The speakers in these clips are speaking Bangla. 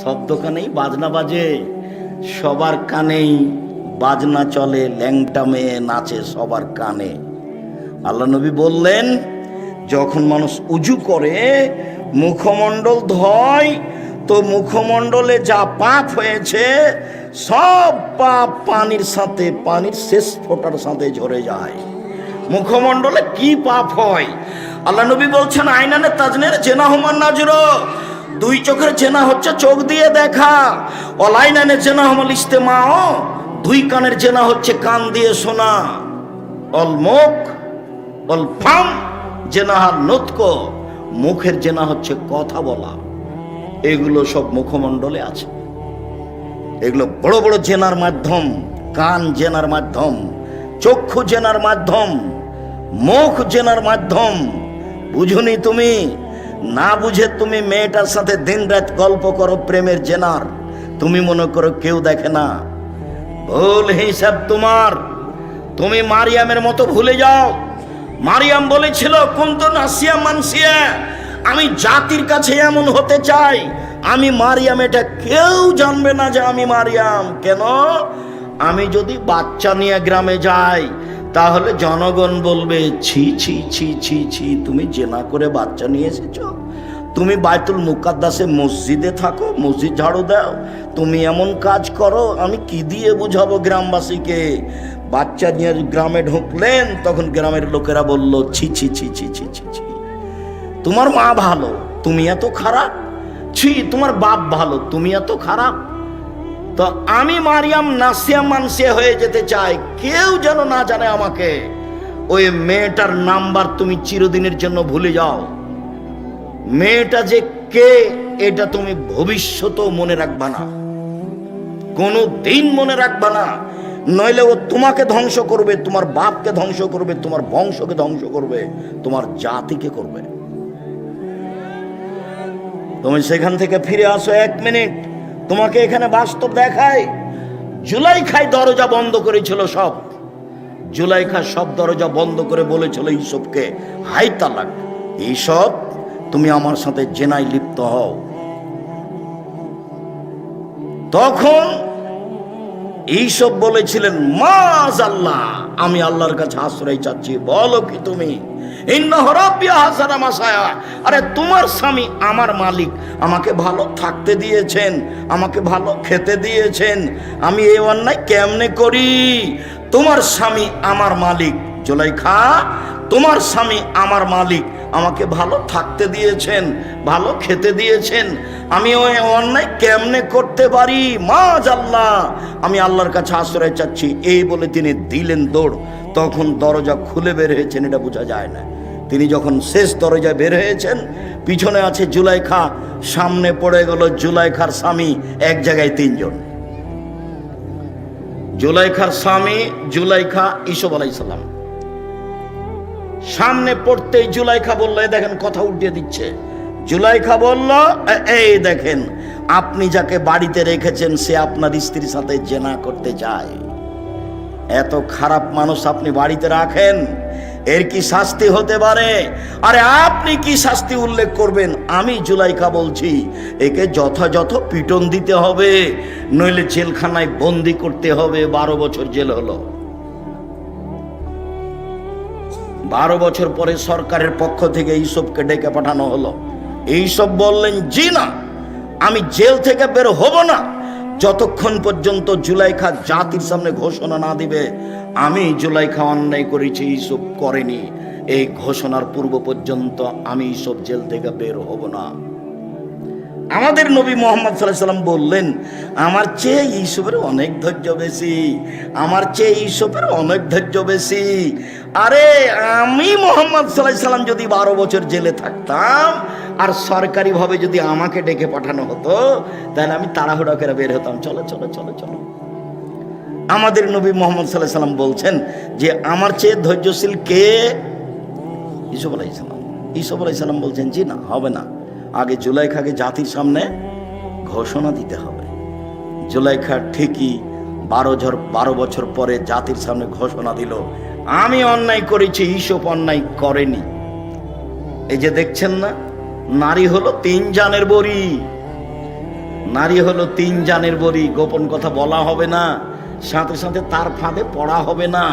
সব দোকানেই বাজনা বাজে, সবার কানেই বাজনা চলে, ল্যাংটা মেয়ে নাচে সবার কানে। আল্লাহ নবী বললেন, যখন মানুষ উজু করে মুখমণ্ডল ধয়, তো মুখমণ্ডলে যা পাপ হয়েছে সব পাপ পানির সাথে, পানির শেষ ফোঁটার সাথে ঝরে যায়। মুখমণ্ডলে কি পাপ হয়? আল্লাহ নবী বলছেন, আইনানে তাজনের জেনা হুমান নাজর, দুই চোখের জেনা হচ্ছে চোখ দিয়ে দেখা। অলাইনানে জেনা হুমাল ইস্তেমাও, দুই কানের জেনা হচ্ছে কান দিয়ে শোনা। অল মুখ অল ফাম জেনাহার নতক, মুখের জেনা হচ্ছে কথা বলা। এগুলো সব মুখমণ্ডলে আছে। এগুলো বড় বড় জেনার মাধ্যম, কান জেনার মাধ্যম, চক্ষু জেনার মাধ্যম, মুখ জেনার মাধ্যম। বুঝুনি তুমি? না বুঝে তুমি মেয়েটার সাথে দিন রাত গল্প করো প্রেমের জেনার, তুমি মনে করো কেউ দেখে না। ভুল হিসাব তোমার। তুমি মারিয়ামের মতো ভুলে যাও। মারিয়াম বলেছিল, কুনতু নাসিয়া মানসিয়া, আমি জাতির কাছে এমন হতে চাই, আমি মারিয়াম, এটা কেউ জানবে না যে আমি মারিয়াম। কেন? আমি যদি বাচ্চা নিয়ে গ্রামে যাই, তাহলে জনগণ বলবে, ছি ছি ছি ছি ছি, তুমি জেনা করে বাচ্চা নিয়ে এসেছো। তুমি বাইতুল মুকাদ্দাসে মসজিদে থাকো, মসজিদ ঝাড়ু দাও, তুমি এমন কাজ করো, আমি কি দিয়ে বুঝাবো গ্রামবাসীকে? বাচ্চা নিয়ে গ্রামে ঢুকলেন, তখন গ্রামের লোকেরা বলল, ছি ছি ছি ছি ছি ছি ছি, তোমার মা ভালো, তুমি এত খারাপ। ছি, তোমার বাপ ভালো, তুমি এত খারাপ। তো আমি মারিয়াম নাসিয়া মানসিয়া হয়ে যেতে চাই, কেউ যেন না জানে আমাকে। ওই মেয়েটার নাম্বার তুমি চিরদিনের জন্য ভুলে যাও। মেয়েটা যে কে এটা তুমি ভবিষ্যতেও মনে রাখবা না, কোনো দিন মনে রাখবা না। নইলে ও তোমাকে ধ্বংস করবে, তোমার বাপকে ধ্বংস করবে, তোমার বংশকে ধ্বংস করবে, তোমার জাতিকে করবে। তুমি সেখান থেকে ফিরে আসো 1 মিনিট, তোমাকে এখানে বাস্তব দেখায়। জুলাইখায় দরজা বন্ধ করেছিল সব। জুলাইখা সব দরজা বন্ধ করে বলেছিল ইউসুফকে, হাই তালাক, এইসব তুমি আমার সাথে জেনায় লিপ্ত হও। তখন এইসব বলেছিলেন, মাযাল্লাহ, আমি আল্লাহর কাছে আশ্রয় চাচ্ছি। বলো কি তুমি? ইন্নাহু রাব্বি আহসানা মাসায়া, আরে তোমার স্বামী আমার মালিক, আমাকে ভালো থাকতে দিয়েছেন, আমাকে ভালো খেতে দিয়েছেন, আমি এই অন্যায় কেমনে করি? তোমার স্বামী আমার মালিক। জুলাইখা, তোমার স্বামী আমার মালিক, আমাকে ভালো থাকতে দিয়েছেন, ভালো খেতে দিয়েছেন, আমি ওই অন্যায় কেমনে করতে পারি? মাযাল্লাহ, আমি আল্লাহর কাছে আশ্রয় চাচ্ছি। এই বলে তিনি দিলেন দৌড়। তখন দরজা খুলে বের হয়েছেন, এটা বোঝা যায় না। তিনি যখন শেষ দরজায় বের হয়েছেন, পিছনে আছে জুলাইখা, সামনে পড়ে গেল জুলাইখার স্বামী। এক জায়গায় 3 জন। জুলাইখার স্বামী, জুলাইখা, ইউসুফ আলাইহিস সালাম। সামনে পড়তেই জুলাইখা বলল, এই দেখেন, কথা উল্টে দিচ্ছে। জুলাইখা বলল, এই দেখেন, আপনি যাকে বাড়িতে রেখেছেন সে আপনার স্ত্রীর সাথে জেনা করতে চায়। এত খারাপ মানুষ আপনি বাড়িতে রাখেন, এর কি শাস্তি হতে পারে? আরে আপনি কি শাস্তি উল্লেখ করবেন? আমি জুলাইখা বলছি, একে যথাযথ পিটন দিতে হবে, নইলে জেলখানায় বন্দি করতে হবে। 12 বছর জেল হলো। 12 বছর পরে সরকারের পক্ষ থেকে ইউসুফকে ডেকে পাঠানো হলো। ইউসুফ বললেন, জি না, আমি জেল থেকে বের হব না যতক্ষণ পর্যন্ত জুলাইখা জাতির সামনে ঘোষণা না দিবে আমি জুলাইখা অন্যায় করেছি, ইউসুফ করেনি। এই ঘোষণার পূর্ব পর্যন্ত আমি ইউসুফ জেল থেকে বের হব না। আমাদের নবী মুহাম্মদ সাল্লাল্লাহু আলাইহি ওয়াসাল্লাম বললেন, আমার চেয়ে ইউসুফের অনেক ধৈর্য বেশি, আমার চেয়ে ইউসুফের অনেক ধৈর্য বেশি। আরে আমি মুহাম্মদ সাল্লাল্লাহু আলাইহি ওয়াসাল্লাম যদি 12 বছর জেলে থাকতাম আর সরকারিভাবে যদি আমাকে ডেকে পাঠানো হতো, তাহলে আমি তাড়াহুড়া করে বের হতাম, চলো চলো চলো চলো। আমাদের নবী মুহাম্মদ সাল্লাল্লাহু আলাইহি ওয়াসাল্লাম বলছেন যে আমার চেয়ে ধৈর্যশীল কে? ইউসুফ আলাইহিস সালাম। ইউসুফ আলাইহিস সালাম বলছেন, জি না, হবে না, আগে জুলাইখাকে জাতির সামনে ঘোষণা দিতে হবে। জুলাইখা ঠিকই 12 বছর পরে জাতির সামনে ঘোষণা দিল, আমি অন্যায় করেছি, ইউসুফ অন্যায় করেনি। এই যে দেখছেন না, নারী হলো 3 জানের বড়ি। নারী হলো তিন জানের বড়ি, গোপন কথা বলা হবে না, সাথে সাথে তার ফাঁদে পড়া হবে না,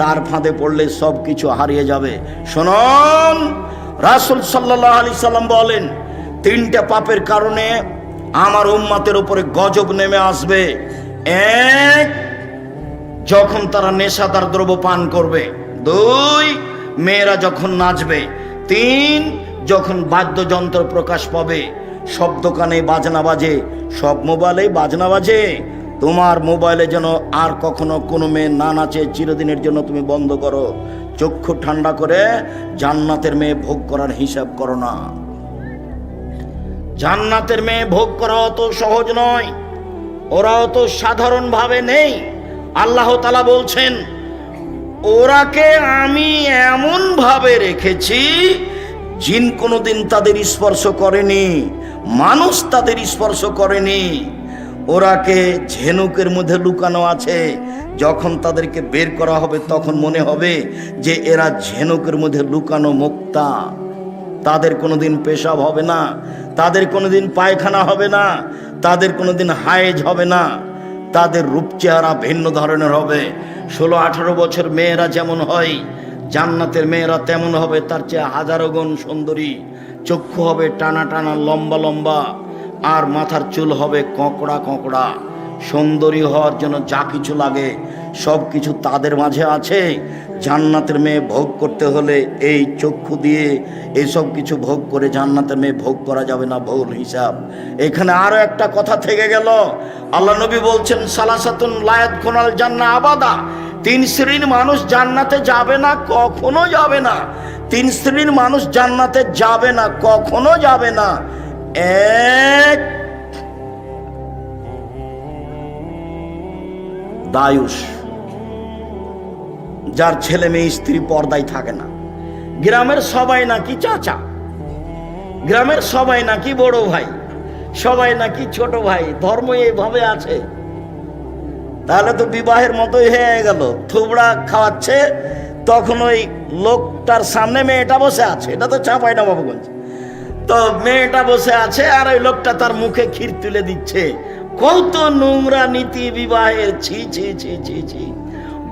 তার ফাঁদে পড়লে সব কিছু হারিয়ে যাবে। শুনুন, রাসূল সাল্লাল্লাহু আলাইহি সাল্লাম বলেন, তিনটা পাপের কারণে আমার উম্মতের উপরে গজব নেমে আসবে। এক, যখন তারা নেশাদার দ্রব্য পান করবে। দুই, মেয়েরা যখন নাচবে। তিন, যখন বাদ্যযন্ত্র প্রকাশ পাবে। সব দোকানে বাজনা বাজে, সব মোবাইলে বাজনা বাজে। তোমার মোবাইলে যেন আর কখনো কোনো মেয়ে না নাচে, চিরদিনের জন্য তুমি বন্ধ করো। চক্ষু ঠান্ডা করে জান্নাতের মেয়ে ভোগ করার হিসাব করো না। জান্নাতের মেয়ে ভোগ করা অত সহজ নয়, ওরা অত সাধারণ ভাবে নেই। আল্লাহ তাআলা বলছেন, ওরাকে আমি এমন ভাবে রেখেছি জিন কোনোদিন তাদের স্পর্শ করেনি, মানুষ তাদের স্পর্শ করেনি। ওরাকে ঝিনুকের মধ্যে লুকানো আছে, যখন তাদেরকে বের করা হবে তখন মনে হবে যে এরা ঝিনুকের মধ্যে লুকানো মুক্তা। তাদের কোনোদিন পেশাব হবে না, তাদের কোনোদিন পায়খানা হবে না, তাদের কোনোদিন হায়েজ হবে না। তাদের রূপ চেহারা ভিন্ন ধরনের হবে। 16-18 বছর মেয়েরা যেমন হয়, জান্নাতের মেয়েরা তেমন হবে, তার চেয়ে হাজারো গুণ সুন্দরী। চক্ষু হবে টানা টানা, লম্বা লম্বা, আর মাথার চুল হবে কঁকড়া কঁকড়া। সুন্দরী হওয়ার জন্য যা কিছু লাগে সব কিছু তাদের মাঝে আছে। জান্নাতের মেয়ে ভোগ করতে হলে এই চক্ষু দিয়ে এইসব কিছু ভোগ করে জান্নাতের মেয়ে ভোগ করা যাবে না, ভুল হিসাব। এখানে আরো একটা কথা থেকে গেল। আল্লাহ নবী বলছেন, সালাসাতুন লা ইয়াদখুলুল জান্নাহ আবাদা, তিন শ্রেণীর মানুষ জান্নাতে যাবে না, কখনো যাবে না। তিন শ্রেণীর মানুষ জান্নাতে যাবে না, কখনো যাবে না। এক, দায়ুস, যার ছেলে মেয়ে স্ত্রী পর্দায় থাকে না। গ্রামের সবাই নাকি চাচা, গ্রামের সবাই নাকি বড় ভাই, সবাই নাকি ছোট ভাই, ধর্ম এইভাবে আছে। তাহলে তো বিবাহের মতোই হয়ে গেল। থুবড়া খাওয়াচ্ছে, তখন ওই লোকটার সামনে মেয়েটা বসে আছে, এটা তো চাপাই না বাবুগঞ্জ। তো মেয়েটা বসে আছে আর ওই লোকটা তার মুখে ক্ষীর তুলে দিচ্ছে। কত নোংরা নীতি বিবাহের! ছি ছি ছি ছি ছি।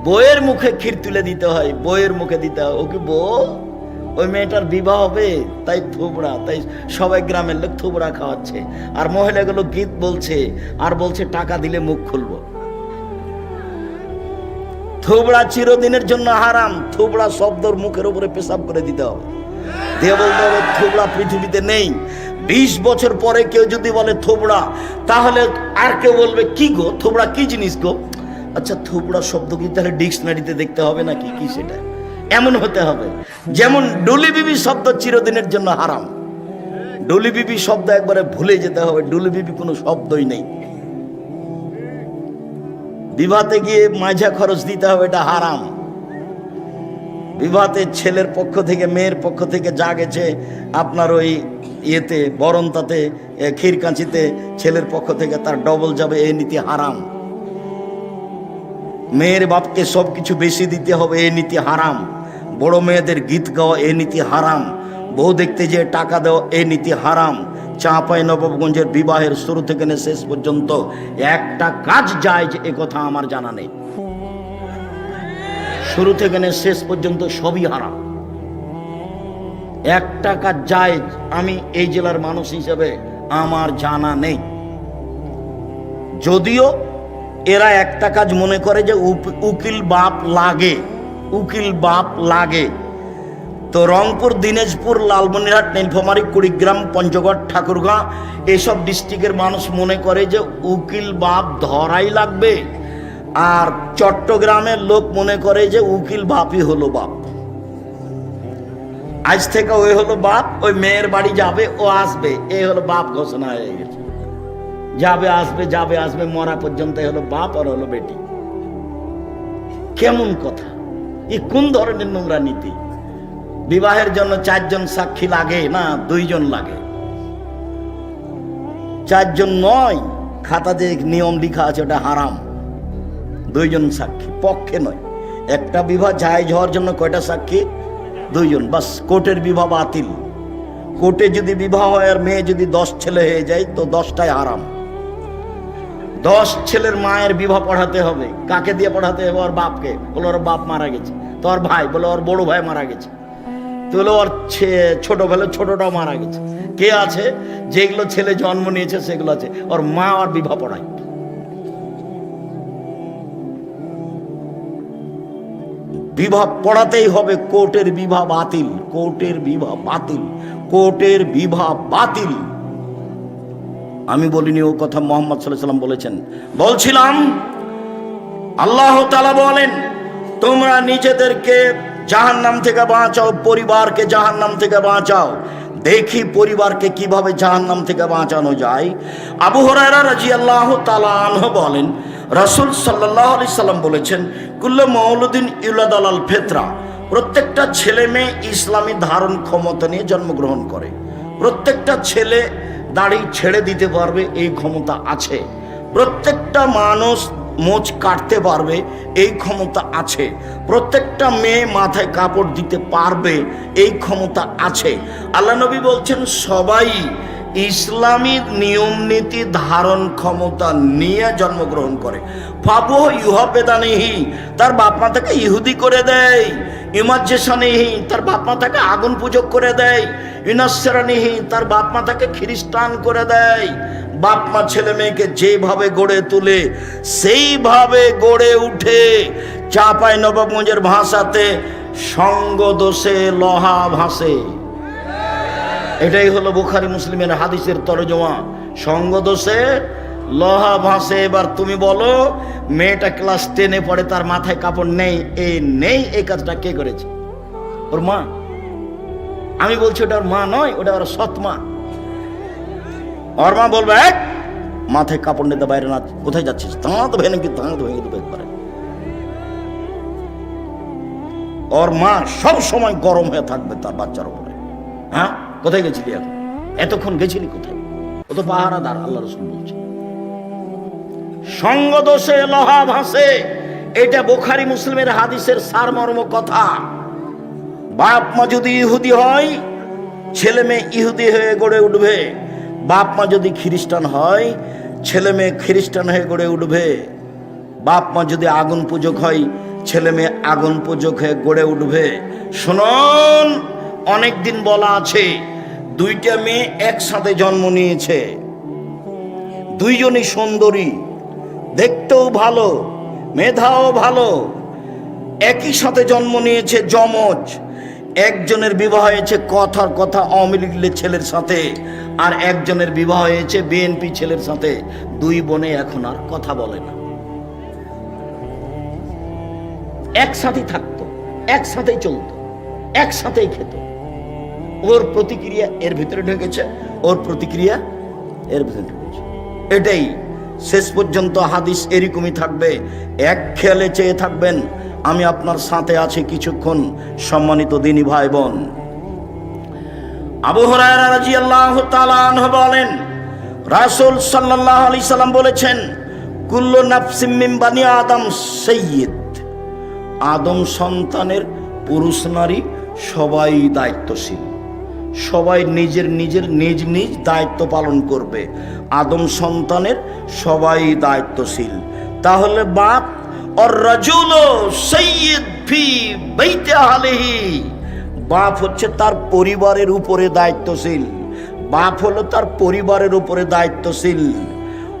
বইয়ের মুখে ক্ষীর তুলে দিতে হয়, বইয়ের মুখে দিতে হয়। ও কি বউ? ওই মেয়েটার বিবাহ হবে, তাই থুবড়া, তাই সবাই গ্রামের লোক থুবড়া খাওয়াচ্ছে। আর মহিলাগুলো গীত বলছে আর বলছে টাকা দিলে মুখ খুলবো। থুবড়া চিরদিনের জন্য হারাম। থুবড়া শব্দর মুখের উপরে পেশাব করে দিতে হবে, দিয়ে বলতে হবে থুবড়া পৃথিবীতে নেই। 20 বছর পরে কেউ যদি বলে থুবড়া, তাহলে আর কেউ বলবে কি গো, থুবড়া কি জিনিস গো? আচ্ছা, থুবড়া শব্দ কি তাহলে ডিকশনারিতে দেখতে হবে নাকি? কি সেটা এমন হতে হবে। যেমন ডুলি বিবি শব্দ চিরদিনের জন্য হারাম। ডুলি বিবি শব্দ একবারে ভুলে যেতে হবে, ডুলি বিবি কোনো শব্দই নেই। বিবাহতে গিয়ে মাঝা খরচ দিতে হবে, এটা হারাম। বিবাহতে ছেলের পক্ষ থেকে মেয়ের পক্ষ থেকে যা গেছে আপনার ওই ইয়েতে বরণতাতে ক্ষীর কাঁচিতে ছেলের পক্ষ থেকে তার ডবল যাবে, এই নীতি হারাম। মেয়ের বাপকে সব কিছু বেশি দিতে হবে, এই নীতি হারাম। বড় মেয়েদের গীত গাওয়া, এই নীতি হারাম। বউ দেখতে যে টাকা দেওয়া, এই নীতি হারাম। চাঁপাই নবাবগঞ্জের বিবাহের শুরু থেকে শেষ পর্যন্ত একটা কাজ যায় যে কথা আমার জানা নেই। শুরু থেকে শেষ পর্যন্ত সবই হারাম। একটা কাজ যায় আমি এই জেলার মানুষ হিসেবে আমার জানা নেই। যদিও এরা একটা কাজ মনে করে যে উকিল বাপ লাগে, উকিল বাপ লাগে। তো রংপুর, দিনাজপুর, লালমনিরহাট, নীলফামারী, কুড়িগ্রাম, পঞ্চগড়, ঠাকুরগাঁ এসব ডিস্ট্রিক্টের মানুষ মনে করে যে উকিল বাপ ধরাই লাগবে। আর চট্টগ্রামের লোক মনে করে যে উকিল বাপই হলো বাপ। আজ থেকে ওই হলো বাপ, ওই মেয়ের বাড়ি যাবে, ও আসবে, এই হলো বাপ ঘোষণা হয়ে গেছে। যাবে আসবে, যাবে আসবে, মরা পর্যন্ত হলো বাপ আর হলো বেটি। কেমন কথা! এ কোন ধরনের নোংরা নীতি? বিবাহের জন্য 4 জন সাক্ষী লাগে না, 2 জন লাগে। 4 জন নয়, খাতাতে নিয়ম লেখা আছে, ওটা হারাম। 2 জন সাক্ষী পক্ষে নয়। একটা বিবাহ জায়েজ হওয়ার জন্য কয়টা সাক্ষী? 2 জন, বাস। কোর্টের বিবাহ বাতিল। কোর্টে যদি বিবাহ হয় আর মেয়ে যদি 10 ছেলে হয়ে যায় তো 10টাই হারাম। 10 ছেলের মায়ের বিবাহ পড়াতে হবে, কাকে দিয়ে পড়াতে হবে? ওর বাপকে। বলে ওর বাপ মারা গেছে। তো ওর ভাই বলে ওর বড় ভাই মারা গেছে। তো বলে ওর ছোট ভাই ছোটটাও মারা গেছে। কে আছে? যেগুলো ছেলে জন্ম নিয়েছে সেগুলো আছে। ওর মা ওর বিবাহ পড়ায়। বিবাহ পড়াতেই হবে। কোর্টের বিবাহ বাতিল, কোর্টের বিবাহ বাতিল, কোর্টের বিবাহ বাতিল। আমি বলিনি, ও কথা মুহাম্মদ সাল্লাল্লাহু আলাইহি ওয়াসাল্লাম বলেছেন। বলছিলাম আল্লাহ তাআলা বলেন, তোমরা নিজেদেরকে জাহান্নাম থেকে বাঁচাও, পরিবারকে জাহান্নাম থেকে বাঁচাও। দেখি পরিবারকে কিভাবে জাহান্নাম থেকে বাঁচানো যায়। আবু হুরায়রা রাদিয়াল্লাহু তাআলা আনহু বলেন, রাসূল সাল্লাল্লাহু আলাইহি সাল্লাম বলেছেন, কুল্লু মাউলুদিন ইউলাদু আলাল ফিতরা, প্রত্যেকটা ছেলে মেয়ে ইসলামী ধারণ ক্ষমতা নিয়ে জন্মগ্রহণ করে। প্রত্যেকটা ছেলে দাড়ি ছেড়ে দিতে পারবে, এই ক্ষমতা আছে। প্রত্যেকটা মানুষ মোচ কাটতে পারবে, এই ক্ষমতা আছে। প্রত্যেকটা মেয়ে মাথায় কাপড় দিতে পারবে, এই ক্ষমতা আছে। আল্লাহ নবী বলছেন, সবাই ইসলামী নিয়ম নীতি ধারণ ক্ষমতা নিয়ে জন্মগ্রহণ করে। ফাবু ইউহাবেদানিহি, তার বাপ মা তাকে ইহুদি করে দেয়। ইমাজ্জেসানিহি, তার বাপ মা তাকে আগুন পূজক করে দেয়। ইনাসরানিহি, তার বাপ মা তাকে খ্রিস্টান করে দেয়। বাপ মা ছেলে মেয়েকে যেভাবে গড়ে তুলে সেইভাবে গড়ে উঠে। চাঁপাই নবাবগঞ্জের ভাষাতে সঙ্গ দোষে লোহা ভাসে। এটাই হলো বুখারী মুসলিমের হাদিসের তরজমা। সঙ্গ দোষে লোহা ভাসে। এবার তুমি বলো, মেয়েটা ক্লাস 10-এ পড়ে, তার মাথায় কাপড় নেই, এই কাজটা কে করেছে? ওর মা। আমি বলছি ওটা ওর মা নয়, ওটা ওর সৎ মা। ওর মা বলবে, মাথায় কাপড় নিতে বাইরে না, কোথায় যাচ্ছিস? দাঁত ভেঙে দেবে একবারে। ওর মা সব সময় গরম হয়ে থাকবে তার বাচ্চার উপরে। হ্যাঁ, কোথায় গেছিলি এখন? এতক্ষণ গেছিলি কোথায়? ও তো পাহারাদার, আল্লাহ রাসূল বলছে। সঙ্গ দোষে লোহা ভাসে, এটা বুখারী মুসলিমের হাদিসের সারমর্ম কথা। বাপ মা যদি ইহুদি হয়, ছেলে মেয়ে ইহুদি হয়ে গড়ে উঠবে। বাপ মা যদি খ্রিস্টান হয়, ছেলে মেয়ে খ্রিস্টান হয়ে গড়ে উঠবে। বাপ মা যদি আগুন পূজক হয়, ছেলে মেয়ে আগুন পূজক হয়ে গড়ে উঠবে। শুনুন, অনেকদিন বলা আছে, 2টা মেয়ে একসাথে জন্ম নিয়েছে, দুইজনই সুন্দরী, দেখতেও ভালো, মেধাও ভালো, একই সাথে জন্ম নিয়েছে, যমজ। একজনের বিবাহ হয়েছে কথার কথা আওয়ামী লীগের ছেলের সাথে, আর একজনের বিবাহ হয়েছে বিএনপি ছেলের সাথে। দুই বোনে এখন আর কথা বলে না। একসাথেই থাকতো, একসাথেই চলতো, একসাথেই খেত। ওর প্রতিক্রিয়া এর ভিতরে ঢুকেছে, ওর প্রতিক্রিয়া এর ভিতরে ঢুকেছে। এটাই শেষ পর্যন্ত হাদিস এরকমই থাকবে। এক খেয়ালে চেয়ে থাকবেন, আমি আপনার সাথে আছি কিছুক্ষণ। সম্মানিত দিনী ভাই বোন, আবু হুরায়রা রাদিয়াল্লাহু তাআলা আনহু বলেন, রাসূল সাল্লাল্লাহু আলাইহি সাল্লাম বলেছেন, কুল্লু নাফসিম মিন বানি আদম সাইয়্যিদ, আদম সন্তানের পুরুষ নারী সবাই দায়িত্বশীল। সবাই নিজের নিজের নিজ নিজ দায়িত্ব পালন করবে। আদম সন্তানের সবাই দায়িত্বশীল। তাহলে বাপ আর রাজুল সাইয়্যিদ ফি বাইতি আহলিহি, বাপ হচ্ছে তার পরিবারের উপরে দায়িত্বশীল। বাপ হলো তার পরিবারের উপরে দায়িত্বশীল।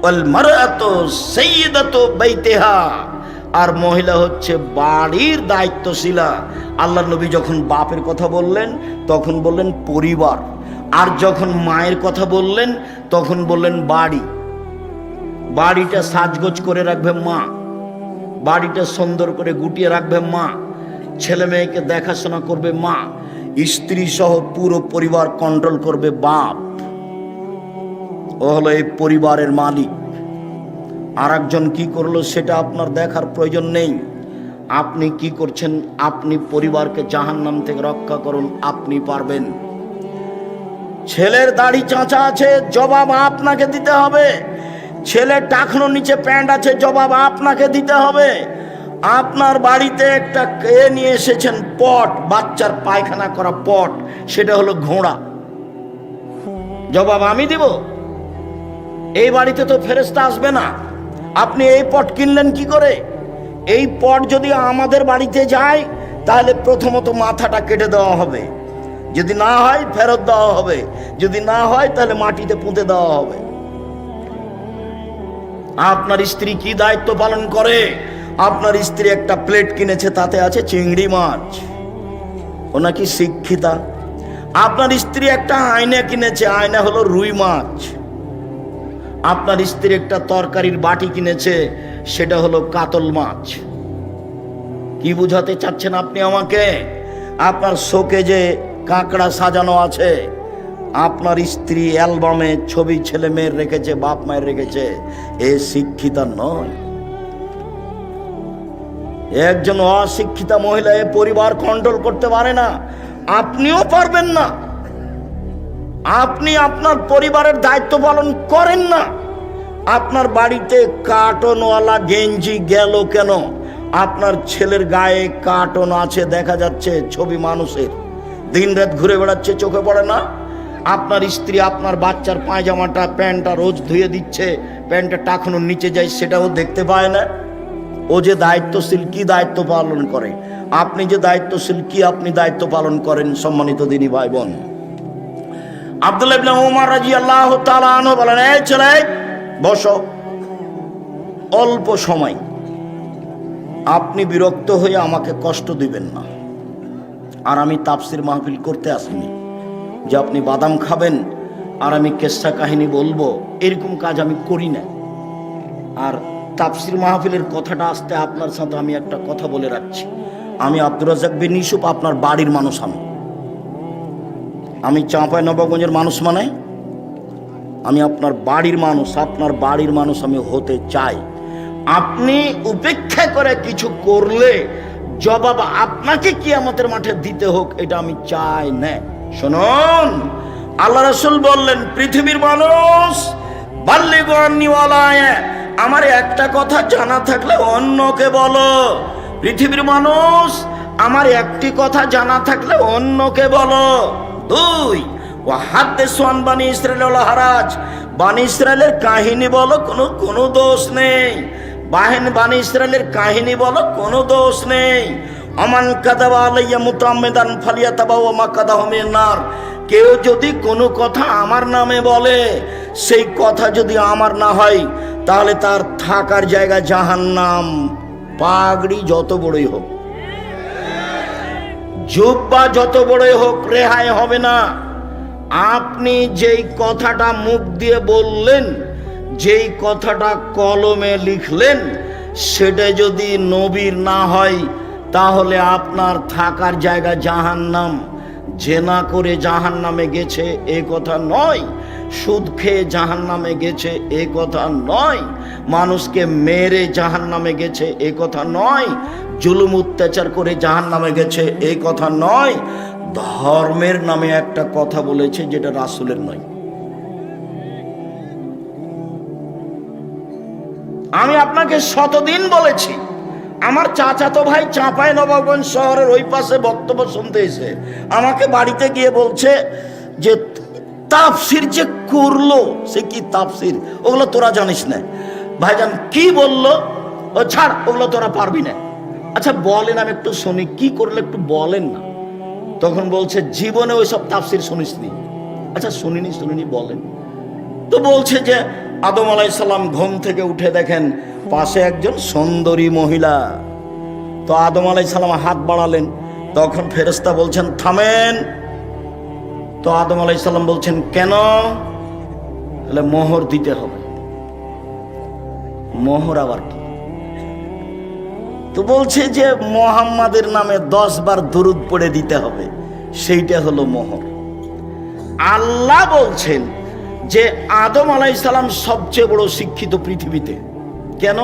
ওয়াল মারআতু সাইয়্যিদাতু বাইতিহা, আর মহিলা হচ্ছে বাড়ির দায়িত্বশীলা। আল্লাহ নবী যখন বাপের কথা বললেন তখন বললেন পরিবার, আর যখন মায়ের কথা বললেন তখন বললেন বাড়ি। বাড়িটা সাজগোজ করে রাখবে মা, বাড়িটা সুন্দর করে গুটিয়ে রাখবে মা, ছেলে মেয়েকে দেখাশোনা করবে মা, স্ত্রী সহ পুরো পরিবার কন্ট্রোল করবে বাপ। ও হলো এই পরিবারের মালিক। আর একজন কি করলো সেটা আপনার দেখার প্রয়োজন নেই। আপনি কি করছেন, আপনি পরিবারকে জাহান্নাম থেকে রক্ষা করুন, আপনি পারবেন। ছেলের দাড়ি চাঁচা আছে, জবাব আপনাকে দিতে হবে। ছেলের টাকনো নিচে প্যান্ট আছে, জবাব আপনাকে দিতে হবে। আপনার বাড়িতে একটা নিয়ে এসেছেন পট, বাচ্চার পায়খানা করা পট, সেটা হলো ঘোড়া, জবাব আমি দিব। এই বাড়িতে তো ফেরেশতা আসবে না, আপনি এই পট কিনলেন কি করে? এই পট যদি আমাদের বাড়িতে যায় তাহলে প্রথমত মাথাটা কেটে দেওয়া হবে, যদি না হয় ফেরত দেওয়া হবে, যদি না হয় তাহলে মাটিতে পুঁতে দেওয়া হবে। আপনার স্ত্রী কি দায়িত্ব পালন করে? আপনার স্ত্রী একটা প্লেট কিনেছে, তাতে আছে চিংড়ি মাছ, ও নাকি শিক্ষিতা। আপনার স্ত্রী একটা আয়না কিনেছে, আয়না হলো রুই মাছ। আপনার স্ত্রী একটা তরকারির বাটি কিনেছে, সেটা হলো কাতল মাছ। কি বুঝাতে চাচ্ছেন আপনি আমাকে? আপনার শোকে যে কাঁকড়া সাজানো আছে, আপনার স্ত্রী অ্যালবামে ছবি ছেলে মেয়ের রেখেছে, বাপ মায়ের রেখেছে, এ শিক্ষিতা নয়। একজন অশিক্ষিতা মহিলা এ পরিবার কন্ট্রোল করতে পারে না, আপনিও পারবেন না। আপনি আপনার পরিবারের দায়িত্ব পালন করেন না। আপনার বাড়িতে কার্টনওয়ালা গেঞ্জি গেল কেন? আপনার ছেলের গায়ে কার্টন আছে, দেখা যাচ্ছে ছবি মানুষের, দিনরাত ঘুরে বেড়াচ্ছে, চোখে পড়ে না? আপনার স্ত্রী আপনার বাচ্চার পায়জামাটা প্যান্টটা রোজ ধুয়ে দিচ্ছে, প্যান্টটা টাকানোর নিচে যায়, সেটাও দেখতে পায় না। ও যে দায়িত্বশীল, কি দায়িত্ব পালন করে? আপনি যে দায়িত্বশীল, কি আপনি দায়িত্ব পালন করেন? সম্মানিত দিনী ভাই বোন, আব্দুল্লাহ ইবনে ওমর রাদিয়াল্লাহু তাআলা আনহু বলেন, এই ছেলে বসো, অল্প সময়, আপনি বিরক্ত হয়ে আমাকে কষ্ট দিবেন না। আর আমি তাফসির মাহফিল করতে আসিনি যে আপনি বাদাম খাবেন আর আমি কেসা কাহিনী বলবো, এরকম কাজ আমি করি না। আর তাফসির মাহফিলের কথাটা আসতে আপনার সাথে আমি একটা কথা বলে রাখছি, আমি আব্দুর রাজ্জাক বিন ইউসুফ আপনার বাড়ির মানুষ। আমি চাঁপাইনবাবগঞ্জের মানুষ, মানে আমি আপনার বাড়ির মানুষ, আপনার বাড়ির মানুষ আমি হতে চাই। আপনি উপেক্ষা করে কিছু করলে জবাব আপনাকে কিয়ামতের মাঠে দিতে হোক, এটা আমি চাই না। শুনুন, আল্লাহ রাসূল বললেন, পৃথিবীর মানুষ বাল্লিগু আন্নী ওয়ালা আয়া, আমার একটা কথা জানা থাকলে অন্যকে বলো। পৃথিবীর মানুষ, আমার একটি কথা জানা থাকলে অন্যকে বলো। দুই, ও হাদিসু আন বানি ইসরাঈল ওয়ালা হারাজ, বানি ইসরাঈলের কাহিনী বলো, কোনো দোষ নেই। বানি ইসরাঈলের কাহিনী বলো, কোনো দোষ নেই। আমান কাযাবা আলাইয়া মুতাআম্মিদান ফালিয়াতাবাওয়া মাকআদাহু মিনান নার, কেউ যদি কোনো কথা আমার নামে বলে, সেই কথা যদি আমার না হয়, তাহলে তার থাকার জায়গা জাহান্নাম। পাগড়ি যত বড়ই হোক, জুব্বা যত বড়ই হোক, রেহাই হবে না। আপনি যেই কথাটা মুখ দিয়ে বললেন, যেই কথাটা কলমে লিখলেন, সেটা যদি নবীর না হয়, তাহলে আপনার থাকার জায়গা জাহান্নাম। জেনা করে জাহান্নামে গেছে এ কথা নয়, সুদ খেয়ে জাহান্নামে গেছে এ কথা নয়, মানুষকে মেরে জাহান্নামে গেছে এ কথা নয়, জুলুম অত্যাচার করে জাহান্নামে গেছে এই কথা নয়। ধর্মের নামে একটা কথা বলেছে যেটা রাসূলের নয়। আমি আপনাকে শতদিন বলেছি, আমার চাচাতো ভাই চাঁপাইনবাবগঞ্জ শহরের ওই পাশে বক্তব্য শুনতে এসে আমাকে বাড়িতে গিয়ে বলছে যে তাফসির যে করলো, সে কি তাফসির, ওগুলো তোরা জানিস না। ভাইজান কি বললো? ও ছাড়, ওগুলো তোরা পারবি না। আচ্ছা বলেন, আমি একটু শুনি, কি করলে একটু বলেন না। তখন বলছে, জীবনে ওই সব তাফসির শুনিসনি। আচ্ছা শুনিনি বলেন তো। বলছে যে আদম আলাইহিস সালাম ঘুম থেকে উঠে দেখেন পাশে একজন সুন্দরী মহিলা। তো আদম আলাইহিস সালাম হাত বাড়ালেন, তখন ফেরেশতা বলছেন থামেন। তো আদম আলাইহিস সালাম বলছেন কেন? তাহলে মোহর দিতে হবে। মোহর আবার কি? তো বলছে যে মুহাম্মাদের নামে 10 বার দুরূদ পড়ে দিতে হবে, সেইটা হলো মোহর। আল্লাহ বলছেন যে আদম আলাইহিস সালাম সবচেয়ে বড় শিক্ষিত পৃথিবীতে। কেন?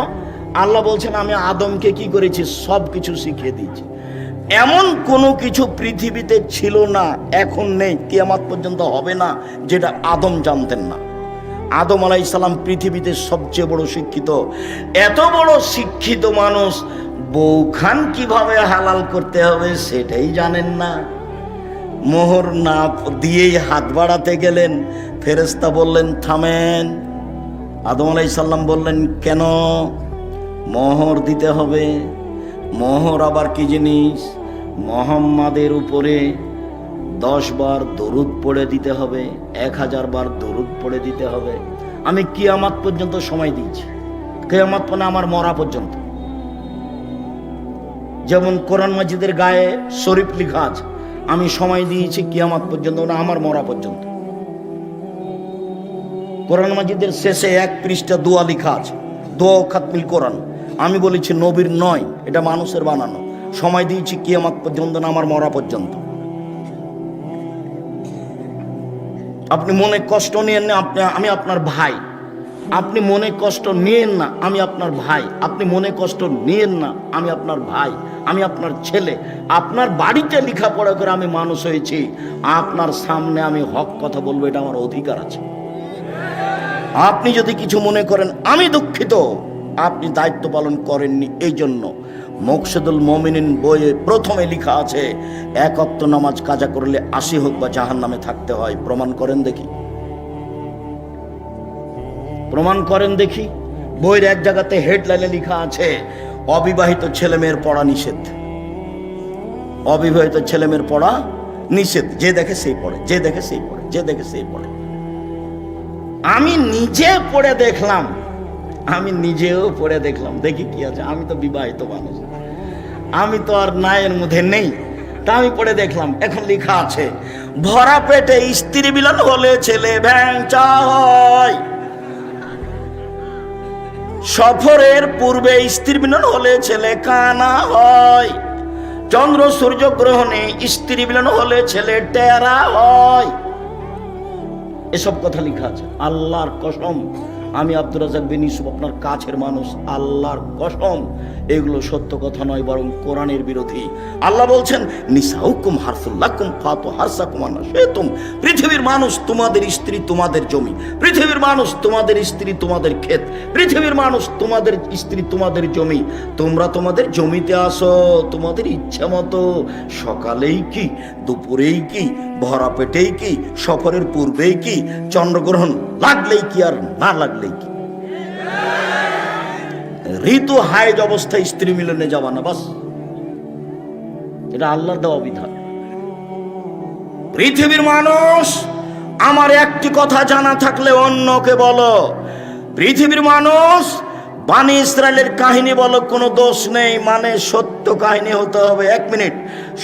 আল্লাহ বলছেন আমি আদমকে কি করেছি, সব কিছু শিখিয়ে দিয়েছি। এমন কোনো কিছু পৃথিবীতে ছিল না, এখন নেই, কিয়ামত পর্যন্ত হবে না, যেটা আদম জানতেন না। আদম আলাইহিস সালাম পৃথিবীতে সবচেয়ে বড় শিক্ষিত। এত বড় শিক্ষিত মানুষ বউখান কিভাবে হালাল করতে হবে সেটাই জানেন না। মোহর না দিয়েই হাত বাড়াতে গেলেন, ফেরেশতা বললেন থামেন। আদম আলাইহিস সালাম বললেন, কেন মোহর দিতে হবে? মোহর আবার কি জিনিস? মুহাম্মাদের উপরে 10 বার দরুদ পড়ে দিতে হবে, 1000 বার দরুদ পড়ে দিতে হবে। আমি কিয়ামত পর্যন্ত সময় দিয়েছি, কিয়ামত মানে আমার মরা পর্যন্ত। যেমন কোরআন মাজিদের গায়ে শরীফ লেখা আছে, আমি সময় দিয়েছি কিয়ামত পর্যন্ত, না আমার মরা পর্যন্ত। কোরআন মাজিদের শেষে 1 পৃষ্ঠা দোয়া লেখা আছে, দোয়া খাতমিল কোরআন। আমি বলেছি নবীর নয়, এটা মানুষের বানানো। সময় দিয়েছি কিয়ামত পর্যন্ত, না আমার মরা পর্যন্ত। আপনি মনে কষ্ট নিয়েন না, আমি আপনার ভাই। আপনি মনে কষ্ট নিয়েন না, আমি আপনার ভাই। আপনি মনে কষ্ট নিয়েন না, আমি আপনার ভাই, আমি আপনার ছেলে। আপনার বাড়িতে লেখাপড়া করে আমি মানুষ হয়েছি, আপনার সামনে আমি হক কথা বলবো, এটা আমার অধিকার আছে। আপনি যদি কিছু মনে করেন আমি দুঃখিত, আপনি দায়িত্ব পালন করেননি। এই জন্য মকসুদুল মুমিনিন বইয়ে প্রথমে লেখা আছে, 1 ওয়াক্ত নামাজ কাজা করলে 80 হোক বা জাহান্নামে থাকতে হয়। প্রমাণ করেন দেখি, প্রমাণ করেন দেখি। বইয়ের এক জায়গাতে হেডলাইনে লেখা আছে, অবিবাহিত ছেলেমেয়ের পড়া নিষেধ। অবিবাহিত ছেলেমেয়ের পড়া নিষেধ। যে দেখে সেই পড়ে, যে দেখে সেই পড়ে, যে দেখে সেই পড়ে। আমি নিজে পড়ে দেখলাম, আমি নিজেও পড়ে দেখলাম, দেখি কি আছে। আমি তো বিবাহিত মানুষ, আমি তো আর নায়ের মধ্যে নেই, তা আমি পড়ে দেখলাম। এখন লেখা আছে, ভরা পেটে স্ত্রী মিলন হলে ছেলে ভ্যাংচা হয়, সফরের পূর্বে স্ত্রী মিলন হলে ছেলে কানা হয়, চন্দ্র সূর্য গ্রহণে স্ত্রী মিলন হলে ছেলে টেরা হয়। এসব কথা লেখা আছে। আল্লাহর কসম, আমি আব্দুর রাজ্জাক বিন ইউসুফ আপনার কাছের মানুষ, আল্লাহর কসম এগুলো সত্য কথা নয়, বরং কোরআনের বিরোধী। আল্লাহ বলছেন, নিসাউকুম হারসুল লাকুম ফাতু হারসাকুম আন্না শিতুম। পৃথিবীর মানুষ তোমাদের স্ত্রী, তোমাদের জমি। পৃথিবীর মানুষ তোমাদের স্ত্রী, তোমাদের ক্ষেত। পৃথিবীর মানুষ তোমাদের স্ত্রী, তোমাদের জমি। তোমরা তোমাদের জমিতে আসো তোমাদের ইচ্ছা মতো, সকালেই কি, দুপুরেই কি, ভরা পেটেই কি, সফরের পূর্বেই কি, চন্দ্রগ্রহণ লাগলেই কি আর না লাগলেই কি। ঋতু হায়েজ অবস্থায় স্ত্রী মিলনে যাবা না, বাস। এটা আল্লাহর দেওয়া বিধান। পৃথিবীর মানুষ, আমার একটি কথা জানা থাকলে অন্যকে বলো। পৃথিবীর মানুষ, বানি ইসরায়েলের কাহিনী বলো, কোনো দোষ নেই, মানে সত্য কাহিনী হতে হবে। 1 মিনিট,